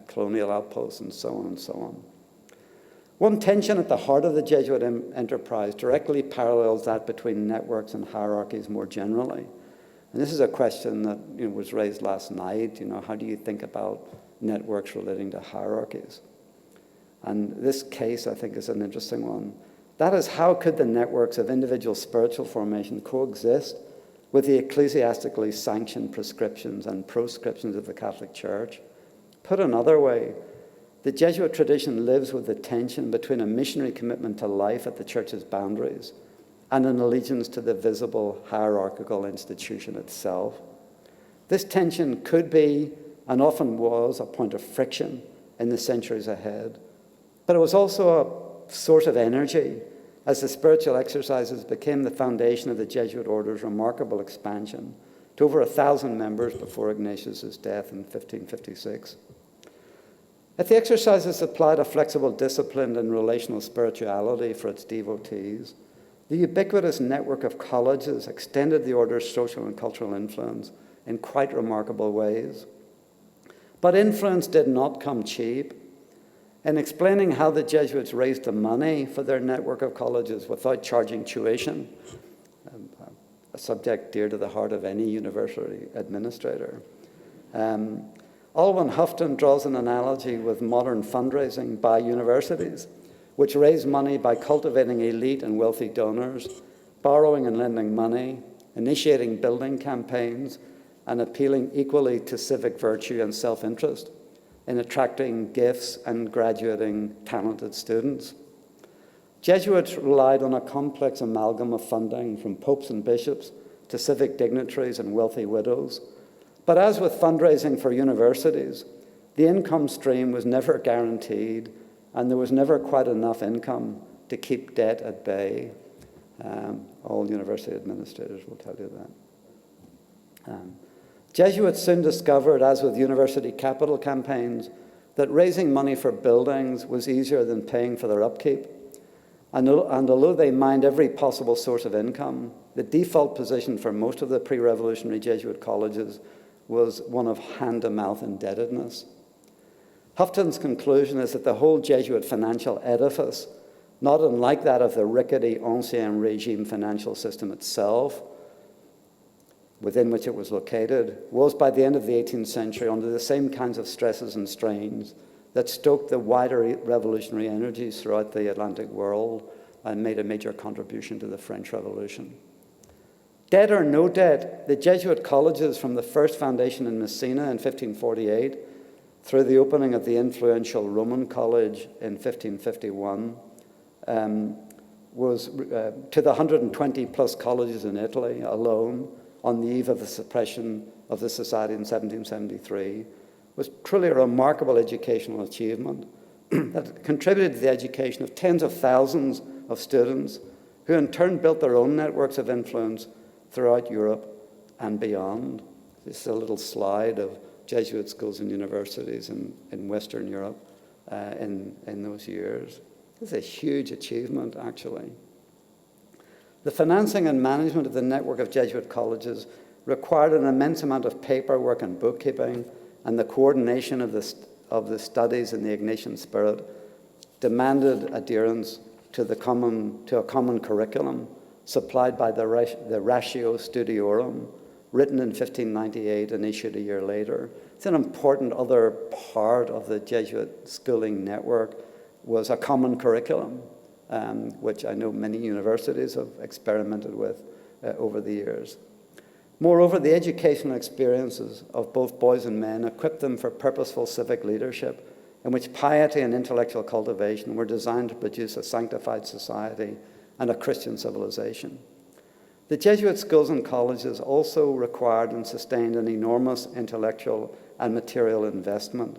colonial outposts, and so on and so on. One tension at the heart of the Jesuit enterprise directly parallels that between networks and hierarchies more generally. And this is a question that was raised last night. How do you think about networks relating to hierarchies? And this case, I think, is an interesting one. That is, how could the networks of individual spiritual formation coexist with the ecclesiastically sanctioned prescriptions and proscriptions of the Catholic Church? Put another way, the Jesuit tradition lives with the tension between a missionary commitment to life at the Church's boundaries and an allegiance to the visible hierarchical institution itself. This tension could be, and often was, a point of friction in the centuries ahead, but it was also a source of energy as the spiritual exercises became the foundation of the Jesuit order's remarkable expansion to over 1,000 members before Ignatius' death in 1556. If the exercises supplied a flexible discipline and relational spirituality for its devotees, the ubiquitous network of colleges extended the order's social and cultural influence in quite remarkable ways. But influence did not come cheap. In explaining how the Jesuits raised the money for their network of colleges without charging tuition, a subject dear to the heart of any university administrator, Alwyn Houghton draws an analogy with modern fundraising by universities, which raise money by cultivating elite and wealthy donors, borrowing and lending money, initiating building campaigns, and appealing equally to civic virtue and self-interest in attracting gifts and graduating talented students. Jesuits relied on a complex amalgam of funding from popes and bishops to civic dignitaries and wealthy widows. But as with fundraising for universities, the income stream was never guaranteed, and there was never quite enough income to keep debt at bay. All university administrators will tell you that. Jesuits soon discovered, as with university capital campaigns, that raising money for buildings was easier than paying for their upkeep. And although they mined every possible source of income, the default position for most of the pre-revolutionary Jesuit colleges was one of hand-to-mouth indebtedness. Houghton's conclusion is that the whole Jesuit financial edifice, not unlike that of the rickety Ancien Regime financial system itself, within which it was located, was by the end of the 18th century under the same kinds of stresses and strains that stoked the wider revolutionary energies throughout the Atlantic world and made a major contribution to the French Revolution. Debt or no debt, the Jesuit Colleges, from the first foundation in Messina in 1548 through the opening of the influential Roman College in 1551, was to the 120 plus colleges in Italy alone on the eve of the suppression of the society in 1773, was truly a remarkable educational achievement that contributed to the education of tens of thousands of students who in turn built their own networks of influence throughout Europe and beyond. This is a little slide of Jesuit schools and universities in Western Europe in those years. It's a huge achievement, actually. The financing and management of the network of Jesuit colleges required an immense amount of paperwork and bookkeeping, and the coordination of the studies in the Ignatian spirit demanded adherence to a common curriculum supplied by the Ratio Studiorum, written in 1598 and issued a year later. It's an important other part of the Jesuit schooling network was a common curriculum, which I know many universities have experimented with over the years. Moreover, the educational experiences of both boys and men equipped them for purposeful civic leadership, in which piety and intellectual cultivation were designed to produce a sanctified society and a Christian civilization. The Jesuit schools and colleges also required and sustained an enormous intellectual and material investment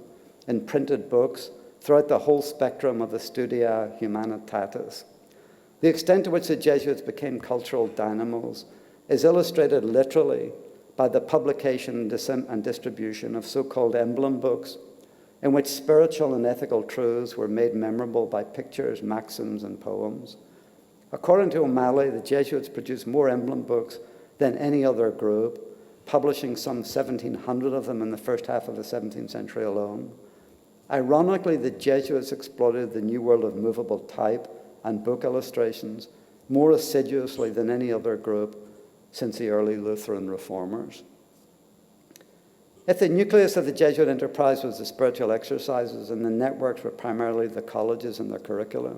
in printed books throughout the whole spectrum of the Studia Humanitatis. The extent to which the Jesuits became cultural dynamos is illustrated literally by the publication and distribution of so-called emblem books, in which spiritual and ethical truths were made memorable by pictures, maxims, and poems. According to O'Malley, the Jesuits produced more emblem books than any other group, publishing some 1,700 of them in the first half of the 17th century alone. Ironically, the Jesuits exploited the new world of movable type and book illustrations more assiduously than any other group since the early Lutheran reformers. If the nucleus of the Jesuit enterprise was the spiritual exercises and the networks were primarily the colleges and their curricula,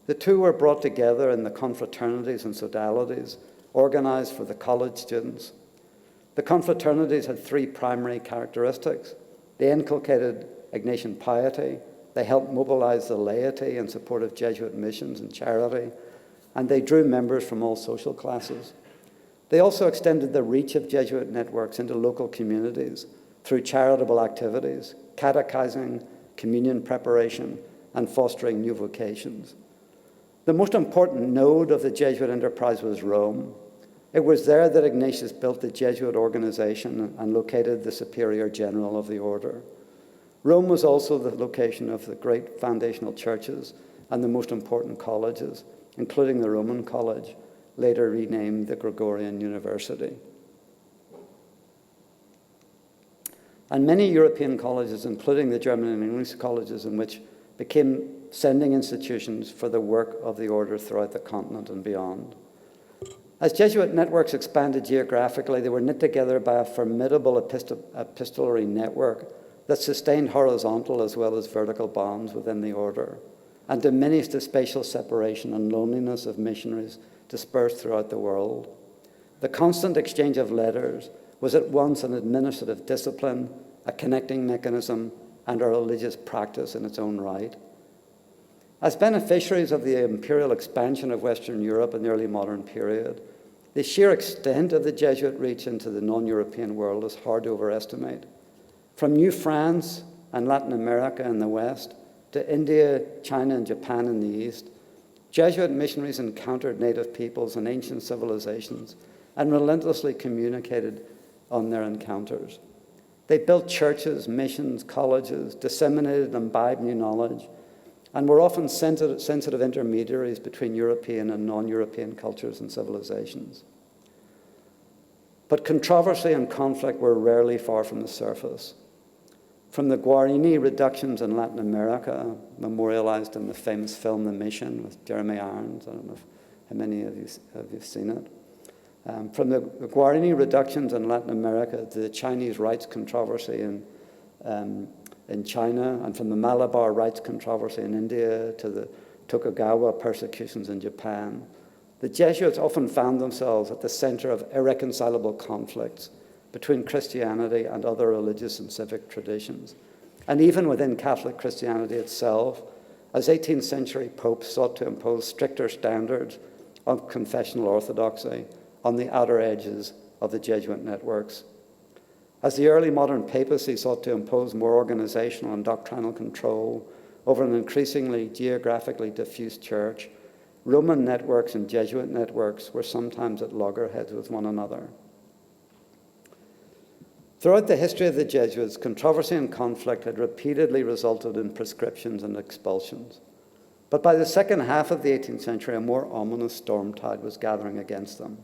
the two were brought together in the confraternities and sodalities organized for the college students. The confraternities had three primary characteristics. They inculcated Ignatian piety, they helped mobilize the laity in support of Jesuit missions and charity, and they drew members from all social classes. They also extended the reach of Jesuit networks into local communities through charitable activities, catechizing, communion preparation, and fostering new vocations. The most important node of the Jesuit enterprise was Rome. It was there that Ignatius built the Jesuit organization and located the superior general of the order. Rome was also the location of the great foundational churches and the most important colleges, including the Roman College, later renamed the Gregorian University. And many European colleges, including the German and English colleges, in which became sending institutions for the work of the order throughout the continent and beyond. As Jesuit networks expanded geographically, they were knit together by a formidable epistolary network that sustained horizontal as well as vertical bonds within the order and diminished the spatial separation and loneliness of missionaries dispersed throughout the world. The constant exchange of letters was at once an administrative discipline, a connecting mechanism, and a religious practice in its own right. As beneficiaries of the imperial expansion of Western Europe in the early modern period, the sheer extent of the Jesuit reach into the non-European world is hard to overestimate. From New France and Latin America in the West to India, China, and Japan in the East, Jesuit missionaries encountered native peoples and ancient civilizations and relentlessly communicated on their encounters. They built churches, missions, colleges, disseminated and imbibed new knowledge, and were often sensitive intermediaries between European and non-European cultures and civilizations. But controversy and conflict were rarely far from the surface. From the Guarini reductions in Latin America, memorialized in the famous film The Mission with Jeremy Irons, I don't know how many of you have seen it. From the Guarini reductions in Latin America to the Chinese rights controversy in China, and from the Malabar rights controversy in India to the Tokugawa persecutions in Japan, the Jesuits often found themselves at the center of irreconcilable conflicts between Christianity and other religious and civic traditions, and even within Catholic Christianity itself, as 18th century popes sought to impose stricter standards of confessional orthodoxy on the outer edges of the Jesuit networks. As the early modern papacy sought to impose more organizational and doctrinal control over an increasingly geographically diffuse church, Roman networks and Jesuit networks were sometimes at loggerheads with one another. Throughout the history of the Jesuits, controversy and conflict had repeatedly resulted in proscriptions and expulsions. But by the second half of the 18th century, a more ominous storm tide was gathering against them.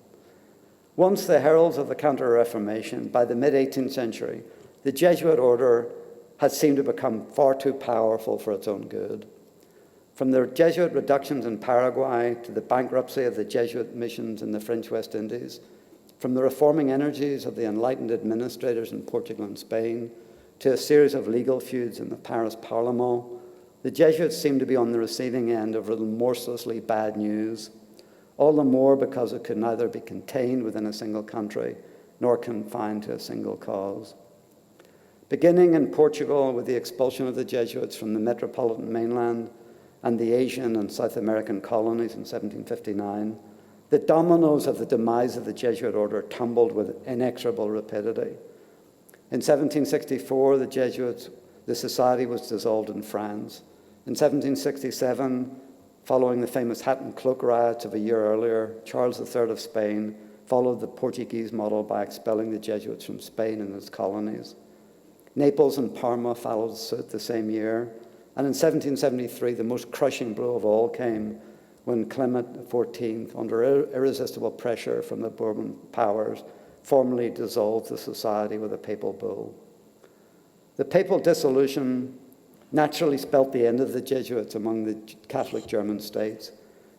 Once the heralds of the Counter-Reformation, by the mid-18th century, the Jesuit order had seemed to become far too powerful for its own good. From the Jesuit reductions in Paraguay to the bankruptcy of the Jesuit missions in the French West Indies, from the reforming energies of the enlightened administrators in Portugal and Spain to a series of legal feuds in the Paris Parlement, the Jesuits seemed to be on the receiving end of remorselessly bad news, all the more because it could neither be contained within a single country nor confined to a single cause. Beginning in Portugal with the expulsion of the Jesuits from the metropolitan mainland and the Asian and South American colonies in 1759, the dominoes of the demise of the Jesuit order tumbled with inexorable rapidity. In 1764, the society was dissolved in France. In 1767, following the famous hat and cloak riots of a year earlier, Charles III of Spain followed the Portuguese model by expelling the Jesuits from Spain and its colonies. Naples and Parma followed suit the same year. And in 1773, the most crushing blow of all came when Clement XIV, under irresistible pressure from the Bourbon powers, formally dissolved the society with a papal bull. The papal dissolution naturally spelt the end of the Jesuits among the Catholic German states,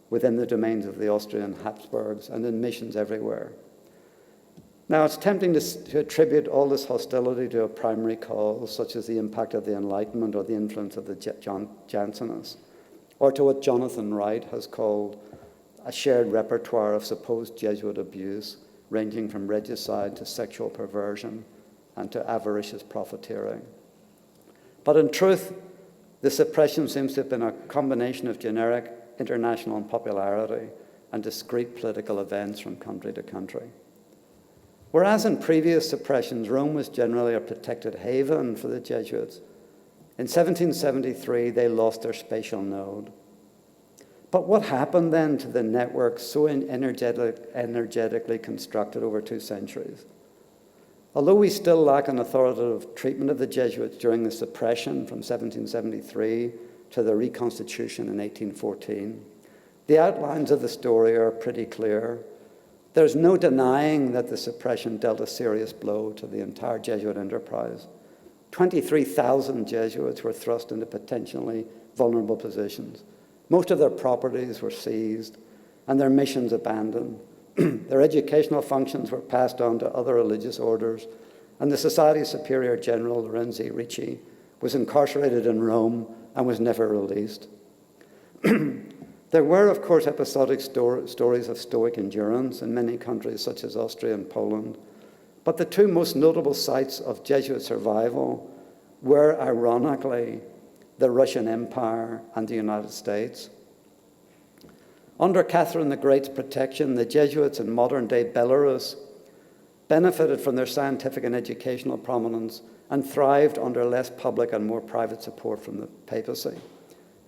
within the domains of the Austrian Habsburgs, and in missions everywhere. Now, it's tempting to attribute all this hostility to a primary cause, such as the impact of the Enlightenment or the influence of the Jansenists, or to what Jonathan Wright has called a shared repertoire of supposed Jesuit abuse, ranging from regicide to sexual perversion and to avaricious profiteering. But in truth, the suppression seems to have been a combination of generic international unpopularity and discrete political events from country to country. Whereas in previous suppressions, Rome was generally a protected haven for the Jesuits, in 1773 they lost their spatial node. But what happened then to the network so energetically constructed over 2 centuries? Although we still lack an authoritative treatment of the Jesuits during the suppression from 1773 to the reconstitution in 1814, the outlines of the story are pretty clear. There's no denying that the suppression dealt a serious blow to the entire Jesuit enterprise. 23,000 Jesuits were thrust into potentially vulnerable positions. Most of their properties were seized and their missions abandoned. Their educational functions were passed on to other religious orders, and the Society's Superior General, Lorenzi Ricci, was incarcerated in Rome and was never released. There were, of course, episodic stories of stoic endurance in many countries, such as Austria and Poland. But the 2 most notable sites of Jesuit survival were, ironically, the Russian Empire and the United States. Under Catherine the Great's protection, the Jesuits in modern-day Belarus benefited from their scientific and educational prominence and thrived under less public and more private support from the papacy.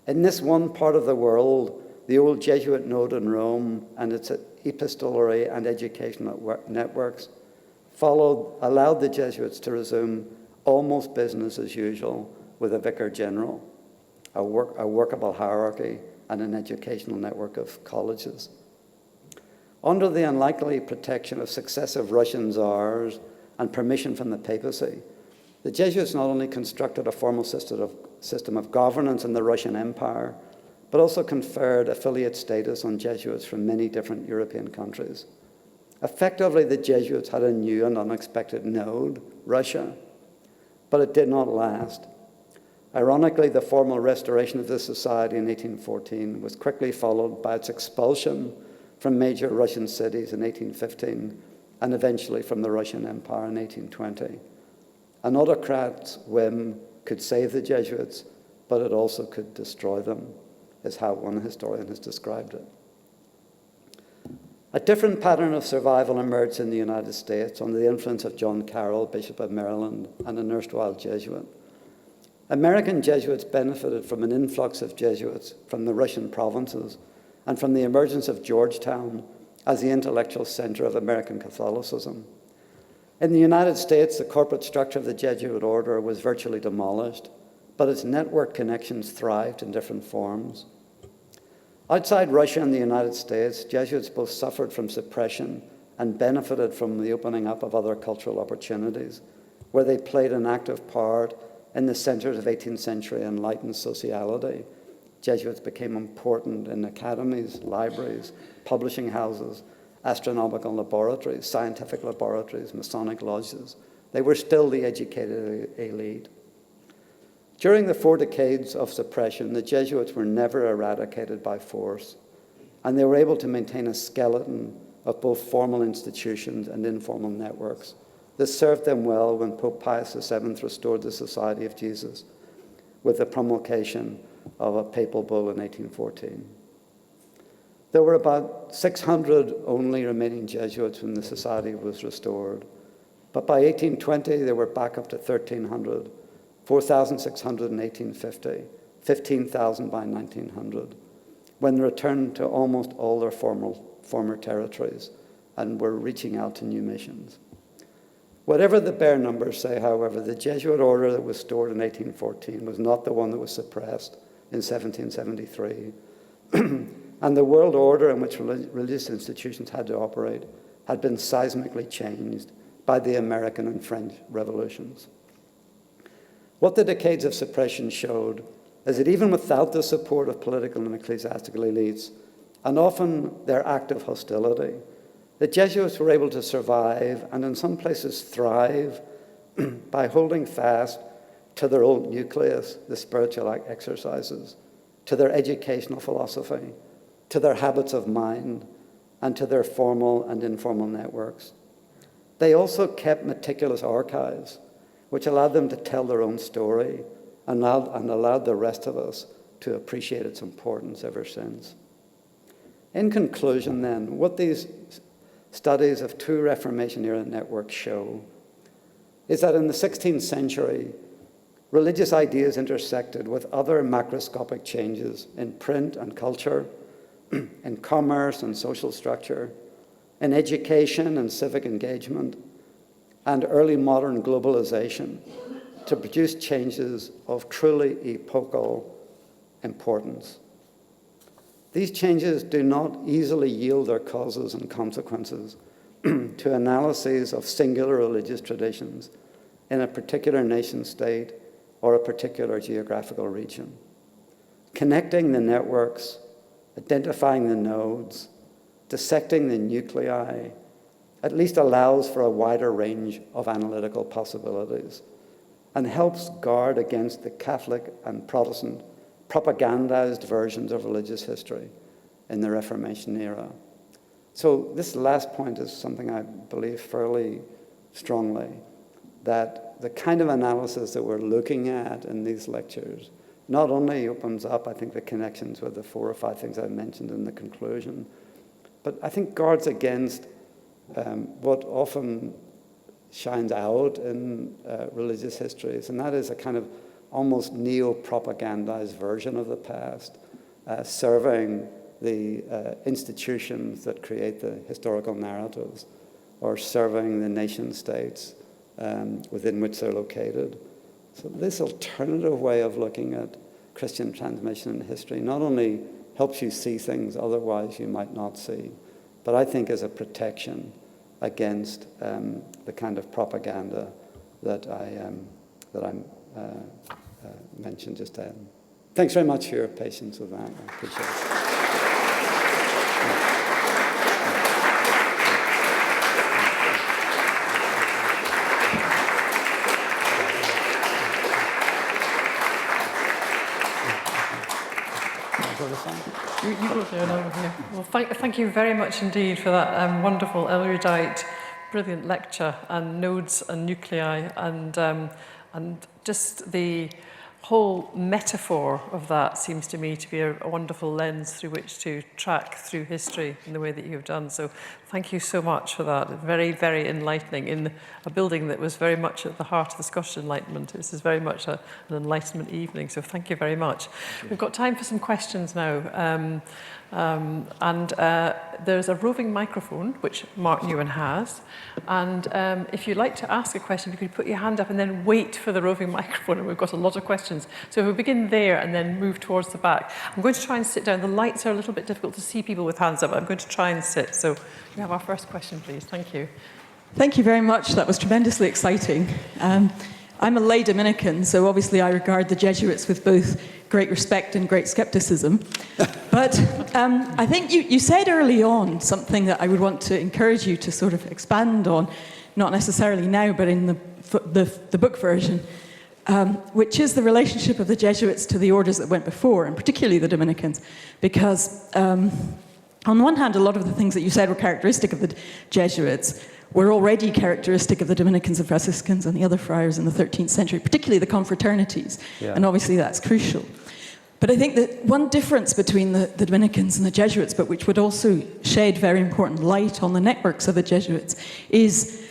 In this one part of the world, the old Jesuit node in Rome and its epistolary and educational networks allowed the Jesuits to resume almost business as usual with a vicar general, a workable hierarchy, and an educational network of colleges. Under the unlikely protection of successive Russian czars and permission from the papacy, the Jesuits not only constructed a formal system of governance in the Russian Empire, but also conferred affiliate status on Jesuits from many different European countries. Effectively, the Jesuits had a new and unexpected node, Russia, but it did not last. Ironically, the formal restoration of this society in 1814 was quickly followed by its expulsion from major Russian cities in 1815 and eventually from the Russian Empire in 1820. An autocrat's whim could save the Jesuits, but it also could destroy them, is how one historian has described it. A different pattern of survival emerged in the United States under the influence of John Carroll, Bishop of Maryland, and an erstwhile Jesuit. American Jesuits benefited from an influx of Jesuits from the Russian provinces and from the emergence of Georgetown as the intellectual center of American Catholicism. In the United States, the corporate structure of the Jesuit order was virtually demolished, but its network connections thrived in different forms. Outside Russia and the United States, Jesuits both suffered from suppression and benefited from the opening up of other cultural opportunities, where they played an active part in the centers of 18th century enlightened sociality. Jesuits became important in academies, libraries, publishing houses, astronomical laboratories, scientific laboratories, Masonic lodges. They were still the educated elite. During the 4 decades of suppression, the Jesuits were never eradicated by force, and they were able to maintain a skeleton of both formal institutions and informal networks. This served them well when Pope Pius VII restored the Society of Jesus with the promulgation of a papal bull in 1814. There were about 600 only remaining Jesuits when the society was restored, but by 1820 they were back up to 1,300, 4,600 in 1850, 15,000 by 1900, when they returned to almost all their former territories and were reaching out to new missions. Whatever the bare numbers say, however, the Jesuit order that was restored in 1814 was not the one that was suppressed in 1773. And the world order in which religious institutions had to operate had been seismically changed by the American and French revolutions. What the decades of suppression showed is that even without the support of political and ecclesiastical elites, and often their active hostility, the Jesuits were able to survive and in some places thrive by holding fast to their old nucleus, the spiritual exercises, to their educational philosophy, to their habits of mind, and to their formal and informal networks. They also kept meticulous archives, which allowed them to tell their own story and allowed the rest of us to appreciate its importance ever since. In conclusion, then, what these studies of 2 Reformation era networks show is that in the 16th century, religious ideas intersected with other macroscopic changes in print and culture, in commerce and social structure, in education and civic engagement, and early modern globalization to produce changes of truly epochal importance. These changes do not easily yield their causes and consequences to analyses of singular religious traditions in a particular nation state or a particular geographical region. Connecting the networks, identifying the nodes, dissecting the nuclei, at least allows for a wider range of analytical possibilities and helps guard against the Catholic and Protestant propagandized versions of religious history in the Reformation era. So this last point is something I believe fairly strongly, that the kind of analysis that we're looking at in these lectures not only opens up, I think, the connections with the 4 or 5 things I mentioned in the conclusion, but I think guards against what often shines out in religious histories, and that is a kind of almost neo-propagandized version of the past, serving the institutions that create the historical narratives, or serving the nation states within which they're located. So this alternative way of looking at Christian transmission in history not only helps you see things otherwise you might not see, but I think is a protection against the kind of propaganda that I mentioned just then. Thanks very much for your patience with that. I appreciate it. You go there now. Yeah. Well, thank you very much indeed for that wonderful, erudite, brilliant lecture, and nodes and nuclei, and just the whole metaphor of that seems to me to be a wonderful lens through which to track through history in the way that you've done. So thank you so much for that. Very, very enlightening in a building that was very much at the heart of the Scottish Enlightenment. This is very much an Enlightenment evening, so thank you very much. We've got time for some questions now. There's a roving microphone, which Mark Newen has. And if you'd like to ask a question, you could put your hand up and then wait for the roving microphone. And we've got a lot of questions. So if we begin there and then move towards the back. I'm going to try and sit down. The lights are a little bit difficult to see people with hands up. I'm going to try and sit. So we have our first question, please. Thank you. Thank you very much. That was tremendously exciting. I'm a lay Dominican, so obviously I regard the Jesuits with both great respect and great skepticism. But I think you said early on something that I would want to encourage you to sort of expand on, not necessarily now, but in the book version, which is the relationship of the Jesuits to the orders that went before, and particularly the Dominicans, because on one hand, a lot of the things that you said were characteristic of the Jesuits were already characteristic of the Dominicans and Franciscans and the other friars in the 13th century, particularly the confraternities, and obviously that's crucial. But I think that one difference between the Dominicans and the Jesuits, but which would also shed very important light on the networks of the Jesuits, is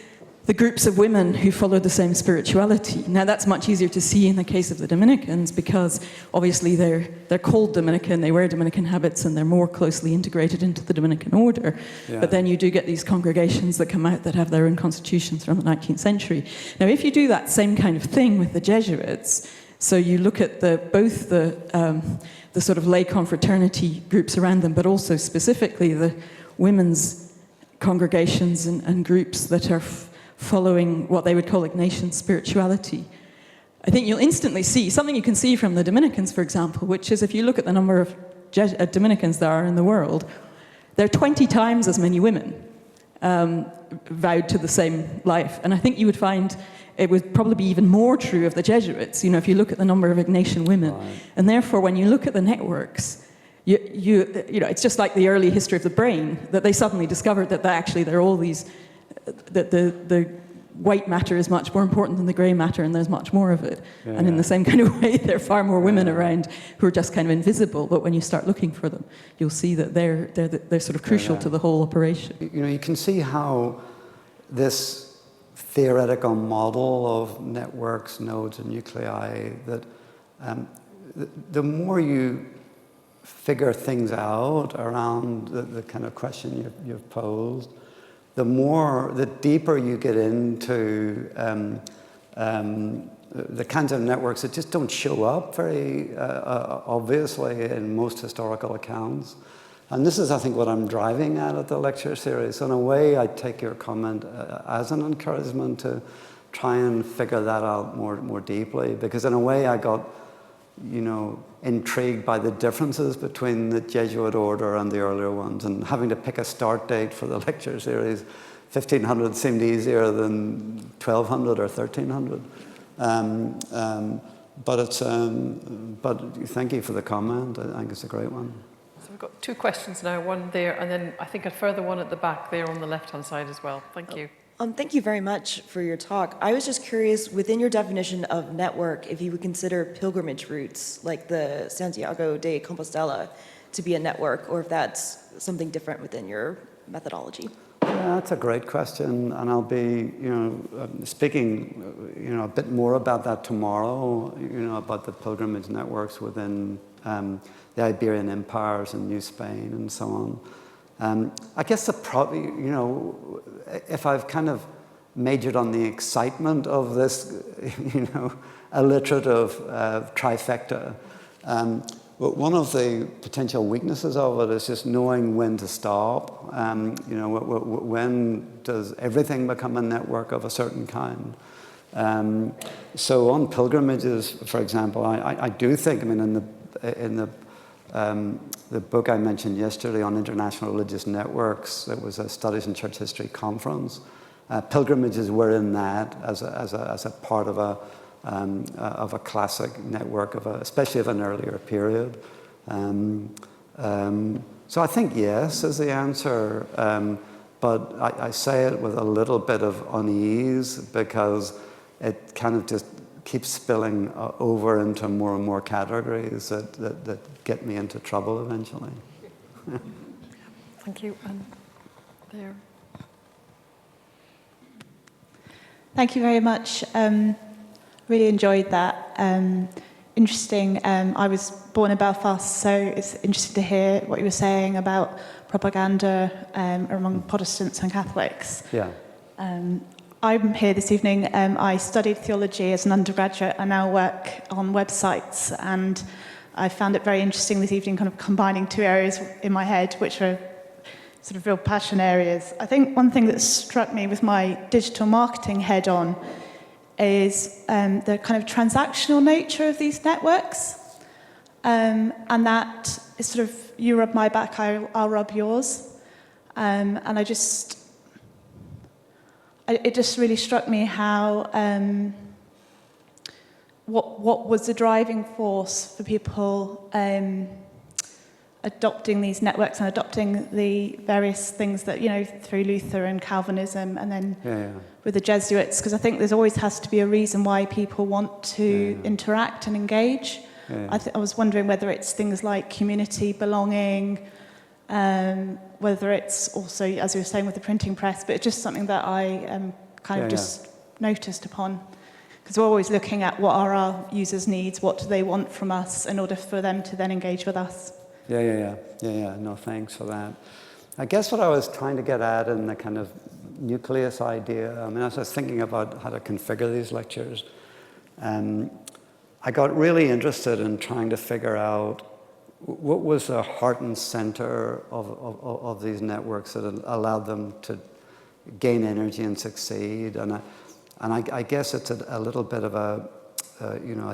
the groups of women who followed the same spirituality. Now that's much easier to see in the case of the Dominicans because obviously they're called Dominican, they wear Dominican habits and they're more closely integrated into the Dominican order. Yeah. But then you do get these congregations that come out that have their own constitutions from the 19th century. Now if you do that same kind of thing with the Jesuits, so you look at both the sort of lay confraternity groups around them, but also specifically the women's congregations and groups that are following what they would call Ignatian spirituality. I think you'll instantly see, something you can see from the Dominicans, for example, which is if you look at the number of Dominicans there are in the world, there are 20 times as many women vowed to the same life. And I think you would find it would probably be even more true of the Jesuits, if you look at the number of Ignatian women. Right. And therefore, when you look at the networks, it's just like the early history of the brain, that they suddenly discovered that actually there are all these, that the white matter is much more important than the grey matter, and there's much more of it. Yeah. And in the same kind of way, there are far more women around who are just kind of invisible, but when you start looking for them, you'll see that they're sort of crucial to the whole operation. You can see how this theoretical model of networks, nodes, and nuclei, that the more you figure things out around the kind of question you've posed, the deeper you get into the kinds of networks that just don't show up very obviously in most historical accounts. And this is, I think, what I'm driving at the lecture series. So in a way, I take your comment as an encouragement to try and figure that out more deeply, because in a way I got, intrigued by the differences between the Jesuit order and the earlier ones, and having to pick a start date for the lecture series, 1500 seemed easier than 1200 or 1300. But thank you for the comment. I think it's a great one. So we've got two questions now, one there, and then I think a further one at the back there on the left-hand side as well. Thank you. Thank you very much for your talk. I was just curious, within your definition of network, if you would consider pilgrimage routes, like the Santiago de Compostela, to be a network, or if that's something different within your methodology. Yeah, that's a great question, and I'll be, speaking, a bit more about that tomorrow, about the pilgrimage networks within the Iberian empires and New Spain and so on. I guess if I've kind of majored on the excitement of this, alliterative trifecta, but one of the potential weaknesses of it is just knowing when to stop. When does everything become a network of a certain kind? So on pilgrimages, for example, I do think, in the book I mentioned yesterday on international religious networks, it was a Studies in Church History conference. Pilgrimages were in that as a part of a classic network, especially of an earlier period. So I think yes is the answer, but I say it with a little bit of unease because it kind of just keeps spilling over into more and more categories that get me into trouble eventually. Thank you. And there. Thank you very much. Really enjoyed that. Interesting. I was born in Belfast, so it's interesting to hear what you were saying about propaganda among Protestants and Catholics. Yeah. I'm here this evening. I studied theology as an undergraduate. I now work on websites, and I found it very interesting this evening, kind of combining two areas in my head, which are sort of real passion areas. I think one thing that struck me with my digital marketing head on is the kind of transactional nature of these networks, and that is sort of you rub my back, I'll rub yours, and it just really struck me how what was the driving force for people adopting these networks and adopting the various things that, through Luther and Calvinism and then with the Jesuits, because I think there's always has to be a reason why people want to interact and engage. I was wondering whether it's things like community, belonging, whether it's also, as you were saying, with the printing press, but it's just something that I just noticed upon. Because we're always looking at what are our users' needs, what do they want from us in order for them to then engage with us. Yeah. No, thanks for that. I guess what I was trying to get at in the kind of nucleus idea, as I was thinking about how to configure these lectures, I got really interested in trying to figure out what was the heart and center of these networks that allowed them to gain energy and succeed. And I guess it's a little bit of a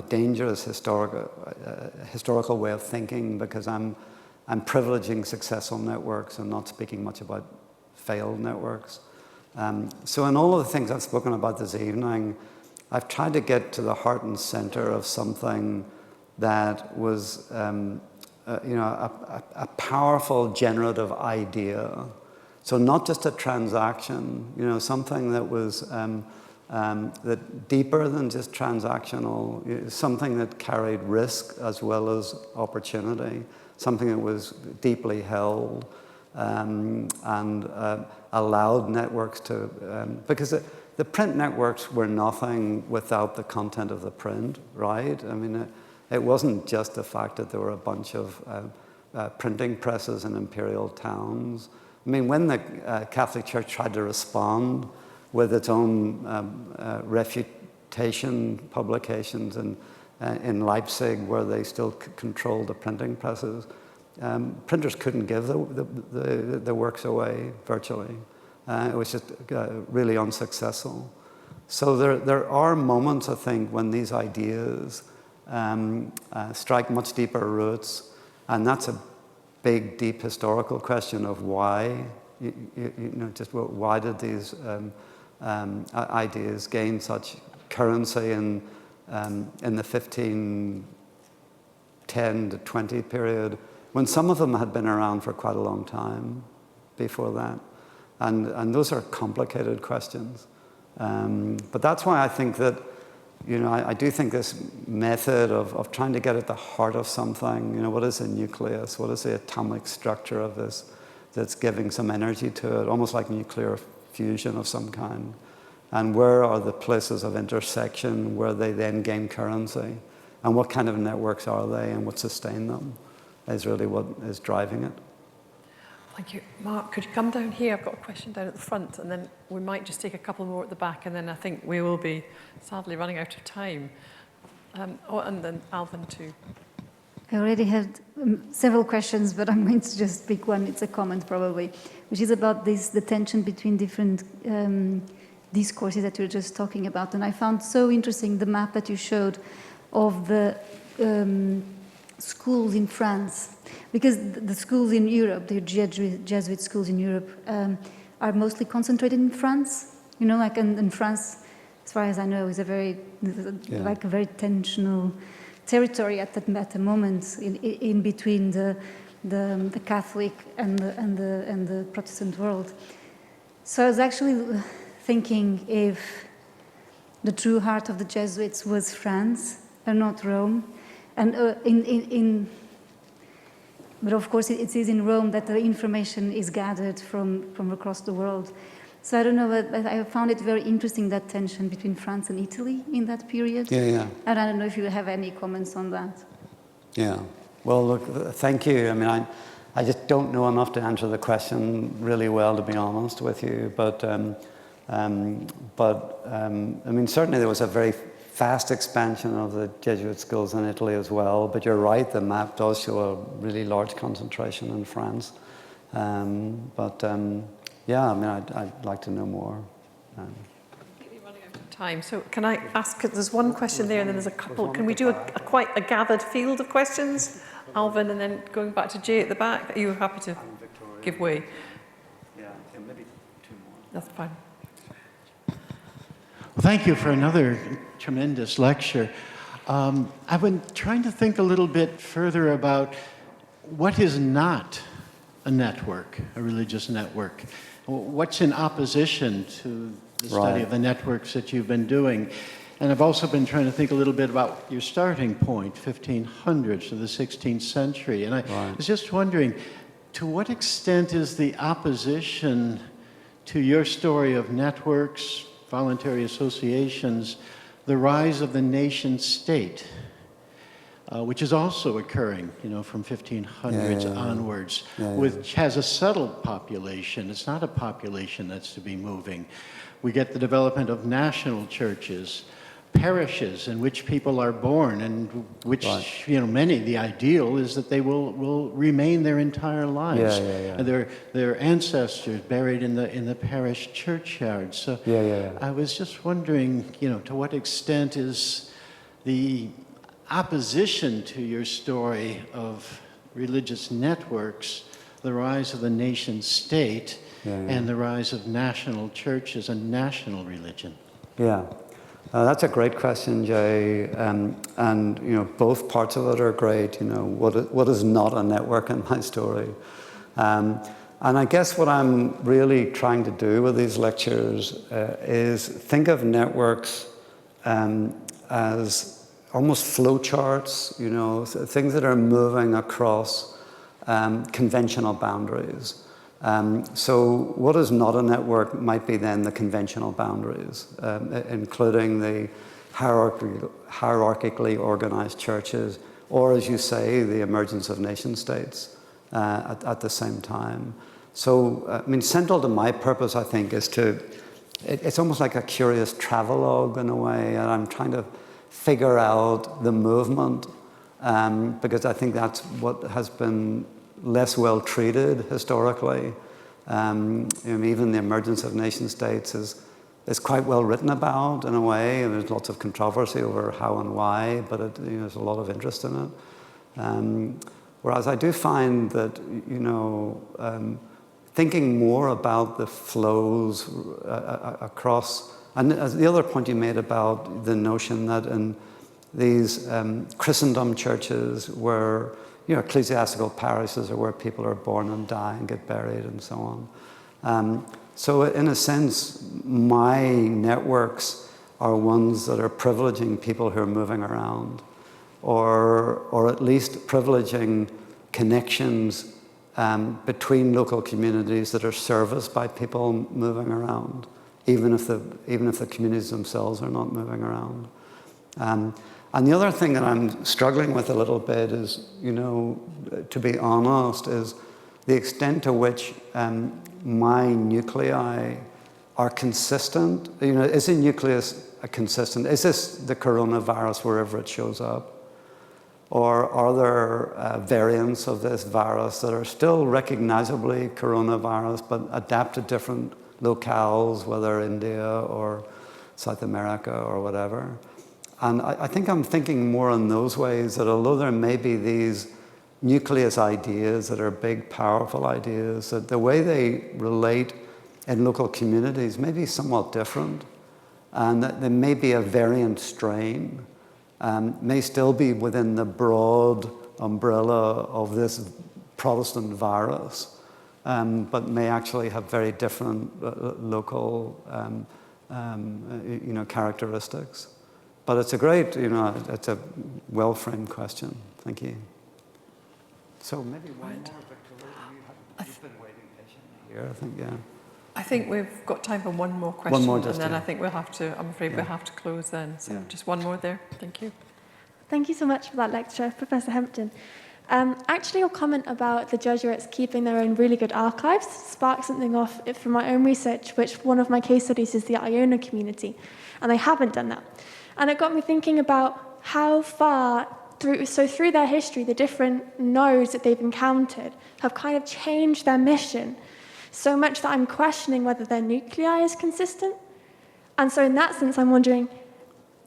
dangerous historical way of thinking, because I'm privileging successful networks and not speaking much about failed networks. So in all of the things I've spoken about this evening, I've tried to get to the heart and center of something that was a powerful generative idea. So not just a transaction, something that was that deeper than just transactional, something that carried risk as well as opportunity, something that was deeply held, and allowed networks to, because the print networks were nothing without the content of the print, right? It wasn't just the fact that there were a bunch of printing presses in imperial towns. When the Catholic Church tried to respond with its own refutation publications in Leipzig, where they still controlled the printing presses, printers couldn't give the works away virtually. It was just really unsuccessful. So there are moments, I think, when these ideas strike much deeper roots, and that's a big, deep historical question of why. Why did these ideas gain such currency in the 1510 to 20 period, when some of them had been around for quite a long time before that? And those are complicated questions. But that's why I think that, I do think this method of trying to get at the heart of something, what is the nucleus? What is the atomic structure of this that's giving some energy to it, almost like nuclear fusion of some kind? And where are the places of intersection where they then gain currency? And what kind of networks are they, and what sustain them is really what is driving it. Thank you. Mark, could you come down here? I've got a question down at the front, and then we might just take a couple more at the back, and then I think we will be sadly running out of time. And then Alvin too. I already had several questions, but I'm going to just pick one. It's a comment probably, which is about the tension between different discourses that you were just talking about. And I found so interesting the map that you showed of the schools in France, because the schools in Europe, the Jesuit schools in Europe, are mostly concentrated in France. Like in France, as far as I know, is a very very tensional territory at the moment in between the the Catholic and the Protestant world. So I was actually thinking if the true heart of the Jesuits was France and not Rome, and but of course it is in Rome that the information is gathered from across the world. So I don't know, but I found it very interesting, that tension between France and Italy in that period. Yeah. And I don't know if you have any comments on that. Yeah. Well, look, thank you. I mean, I just don't know enough to answer the question really well, to be honest with you. But I mean, certainly there was a very fast expansion of the Jesuit schools in Italy as well. But you're right, the map does show a really large concentration in France. Yeah, I mean, I'd like to know more. We're running out of time, so can I ask? There's one question there, and then there's a couple. Can we do quite a gathered field of questions, Alvin, and then going back to Jay at the back? Are you happy to give way? Yeah, maybe two more. That's fine. Well, thank you for another tremendous lecture. I've been trying to think a little bit further about what is not a network, a religious network. What's in opposition to the study of the networks that you've been doing? And I've also been trying to think a little bit about your starting point, 1500s to the 16th century. And I was just wondering, to what extent is the opposition to your story of networks, voluntary associations, the rise of the nation state, which is also occurring, from 1500s onwards, which has a settled population. It's not a population that's to be moving. We get the development of national churches, parishes in which people are born, and which, many, the ideal is that they will remain their entire lives. And their ancestors buried in the parish churchyard. So I was just wondering, to what extent is the opposition to your story of religious networks, the rise of the nation state, and the rise of national churches and national religion? That's a great question, Jay. And both parts of it are great. What is not a network in my story? And I guess what I'm really trying to do with these lectures is think of networks as almost flow charts, things that are moving across conventional boundaries. So what is not a network might be then the conventional boundaries, including the hierarchically organized churches, or as you say, the emergence of nation states at the same time. So, central to my purpose, I think, is it's almost like a curious travelogue in a way, and I'm trying to figure out the movement, because I think that's what has been less well treated historically. Even the emergence of nation states is quite well written about in a way, and there's lots of controversy over how and why, but there's a lot of interest in it. Whereas I do find that thinking more about the flows across. And as the other point you made about the notion that in these Christendom churches where, ecclesiastical parishes are where people are born and die and get buried and so on. So in a sense, my networks are ones that are privileging people who are moving around, or at least privileging connections between local communities that are serviced by people moving around, even if the communities themselves are not moving around. And the other thing that I'm struggling with a little bit is, to be honest, is the extent to which my nuclei are consistent. Is the nucleus consistent? Is this the coronavirus wherever it shows up? Or are there variants of this virus that are still recognizably coronavirus but adapt to different locales, whether India or South America or whatever? And I think I'm thinking more in those ways, that although there may be these nucleus ideas that are big, powerful ideas, that the way they relate in local communities may be somewhat different, and that there may be a variant strain, may still be within the broad umbrella of this Protestant virus, but may actually have very different local characteristics. But it's a great, it's a well-framed question. Thank you. So maybe one more, Victoria. You've been waiting patiently here, I think, yeah. I think we've got time for one more question, and then I think we'll have to, I'm afraid we'll have to close then. So just one more there. Thank you. Thank you so much for that lecture, Professor Hempton. Actually, your comment about the Jesuits keeping their own really good archives sparked something off from my own research, which one of my case studies is the Iona community, and they haven't done that. And it got me thinking about how far through their history, the different nodes that they've encountered have kind of changed their mission so much that I'm questioning whether their nuclei is consistent. And so in that sense, I'm wondering,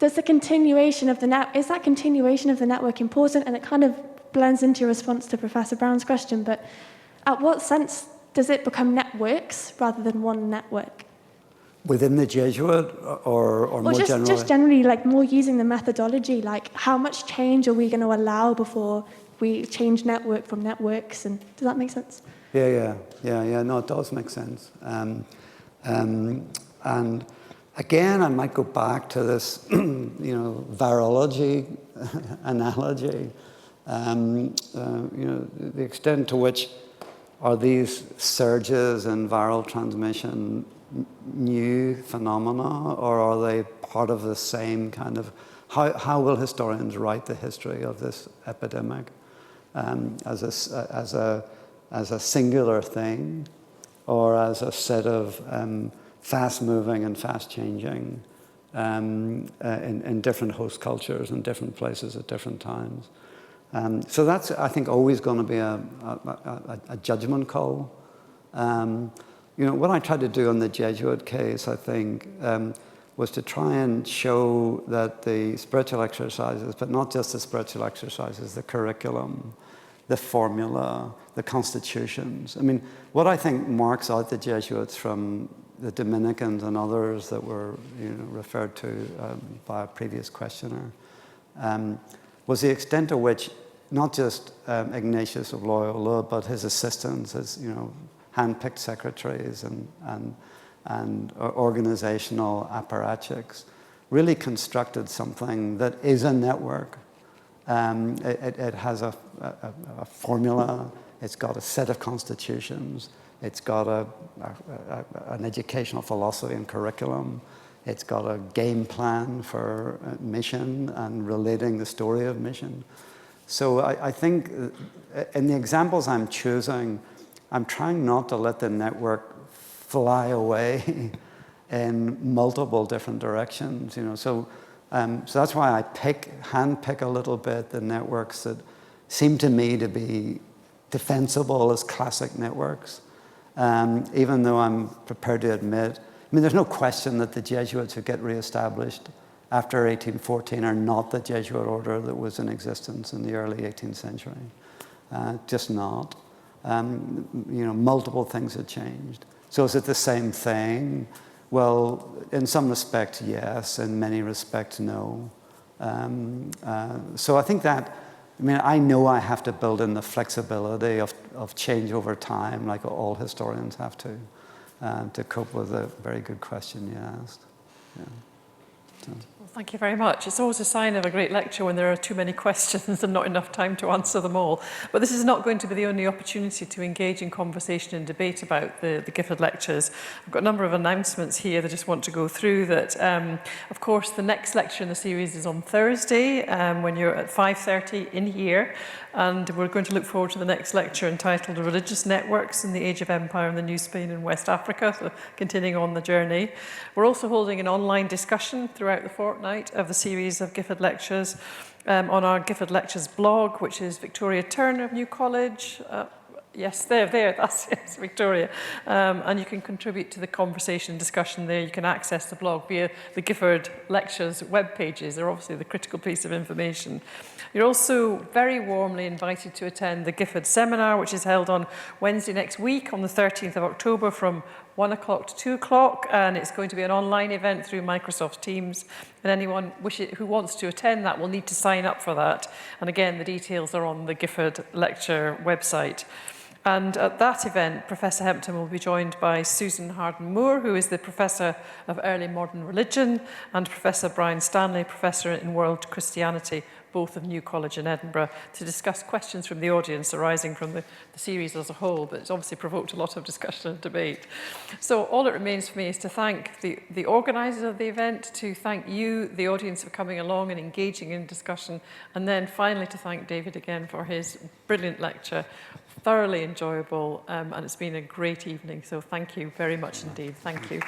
is that continuation of the network important? And it kind of blends into your response to Professor Brown's question, but at what sense does it become networks rather than one network? Within the Jesuit or more generally? Just generally, like more using the methodology, like how much change are we going to allow before we change network from networks? And does that make sense? Yeah. No, it does make sense. And again, I might go back to this, virology analogy. The extent to which are these surges in viral transmission new phenomena, or are they part of the same kind of, how will historians write the history of this epidemic as a singular thing, or as a set of fast-moving and fast-changing in different host cultures and different places at different times? So that's, I think, always going to be a judgment call. What I tried to do in the Jesuit case, I think, was to try and show that the spiritual exercises, but not just the spiritual exercises, the curriculum, the formula, the constitutions. I mean, what I think marks out the Jesuits from the Dominicans and others that were referred to by a previous questioner was the extent to which not just Ignatius of Loyola, but his assistants, his hand-picked secretaries and organizational apparatchiks really constructed something that is a network. It has a formula, it's got a set of constitutions, it's got an educational philosophy and curriculum, it's got a game plan for mission and relating the story of mission. So I think in the examples I'm choosing, I'm trying not to let the network fly away in multiple different directions. So that's why I handpick a little bit the networks that seem to me to be defensible as classic networks, even though I'm prepared to admit, there's no question that the Jesuits who get reestablished after 1814 are not the Jesuit order that was in existence in the early 18th century. Just not. Multiple things had changed. So is it the same thing? Well, in some respects, yes. In many respects, no. So I think that, I know I have to build in the flexibility of change over time, like all historians have to cope with the very good question you asked. Yeah. So. Well, thank you very much. It's always a sign of a great lecture when there are too many questions and not enough time to answer them all. But this is not going to be the only opportunity to engage in conversation and debate about the Gifford Lectures. I've got a number of announcements here that I just want to go through. That, of course, the next lecture in the series is on Thursday when you're at 5:30 in here. And we're going to look forward to the next lecture entitled Religious Networks in the Age of Empire in the New Spain and West Africa, so continuing on the journey. We're also holding an online discussion throughout the fortnight of the series of Gifford Lectures on our Gifford Lectures blog, which is Victoria Turner of New College. Yes, that's yes, Victoria. And you can contribute to the conversation and discussion there. You can access the blog via the Gifford Lectures web pages. They're obviously the critical piece of information. You're also very warmly invited to attend the Gifford Seminar, which is held on Wednesday next week on the 13th of October from 1 o'clock to 2 o'clock, and it's going to be an online event through Microsoft Teams. And anyone who wants to attend that will need to sign up for that. And again, the details are on the Gifford Lecture website. And at that event, Professor Hempton will be joined by Susan Harden-Moore, who is the Professor of Early Modern Religion, and Professor Brian Stanley, Professor in World Christianity, both of New College in Edinburgh, to discuss questions from the audience arising from the series as a whole, but it's obviously provoked a lot of discussion and debate. So all it remains for me is to thank the organisers of the event, to thank you, the audience, for coming along and engaging in discussion, and then finally to thank David again for his brilliant lecture. Thoroughly enjoyable, and it's been a great evening, so thank you very much indeed. Thank you.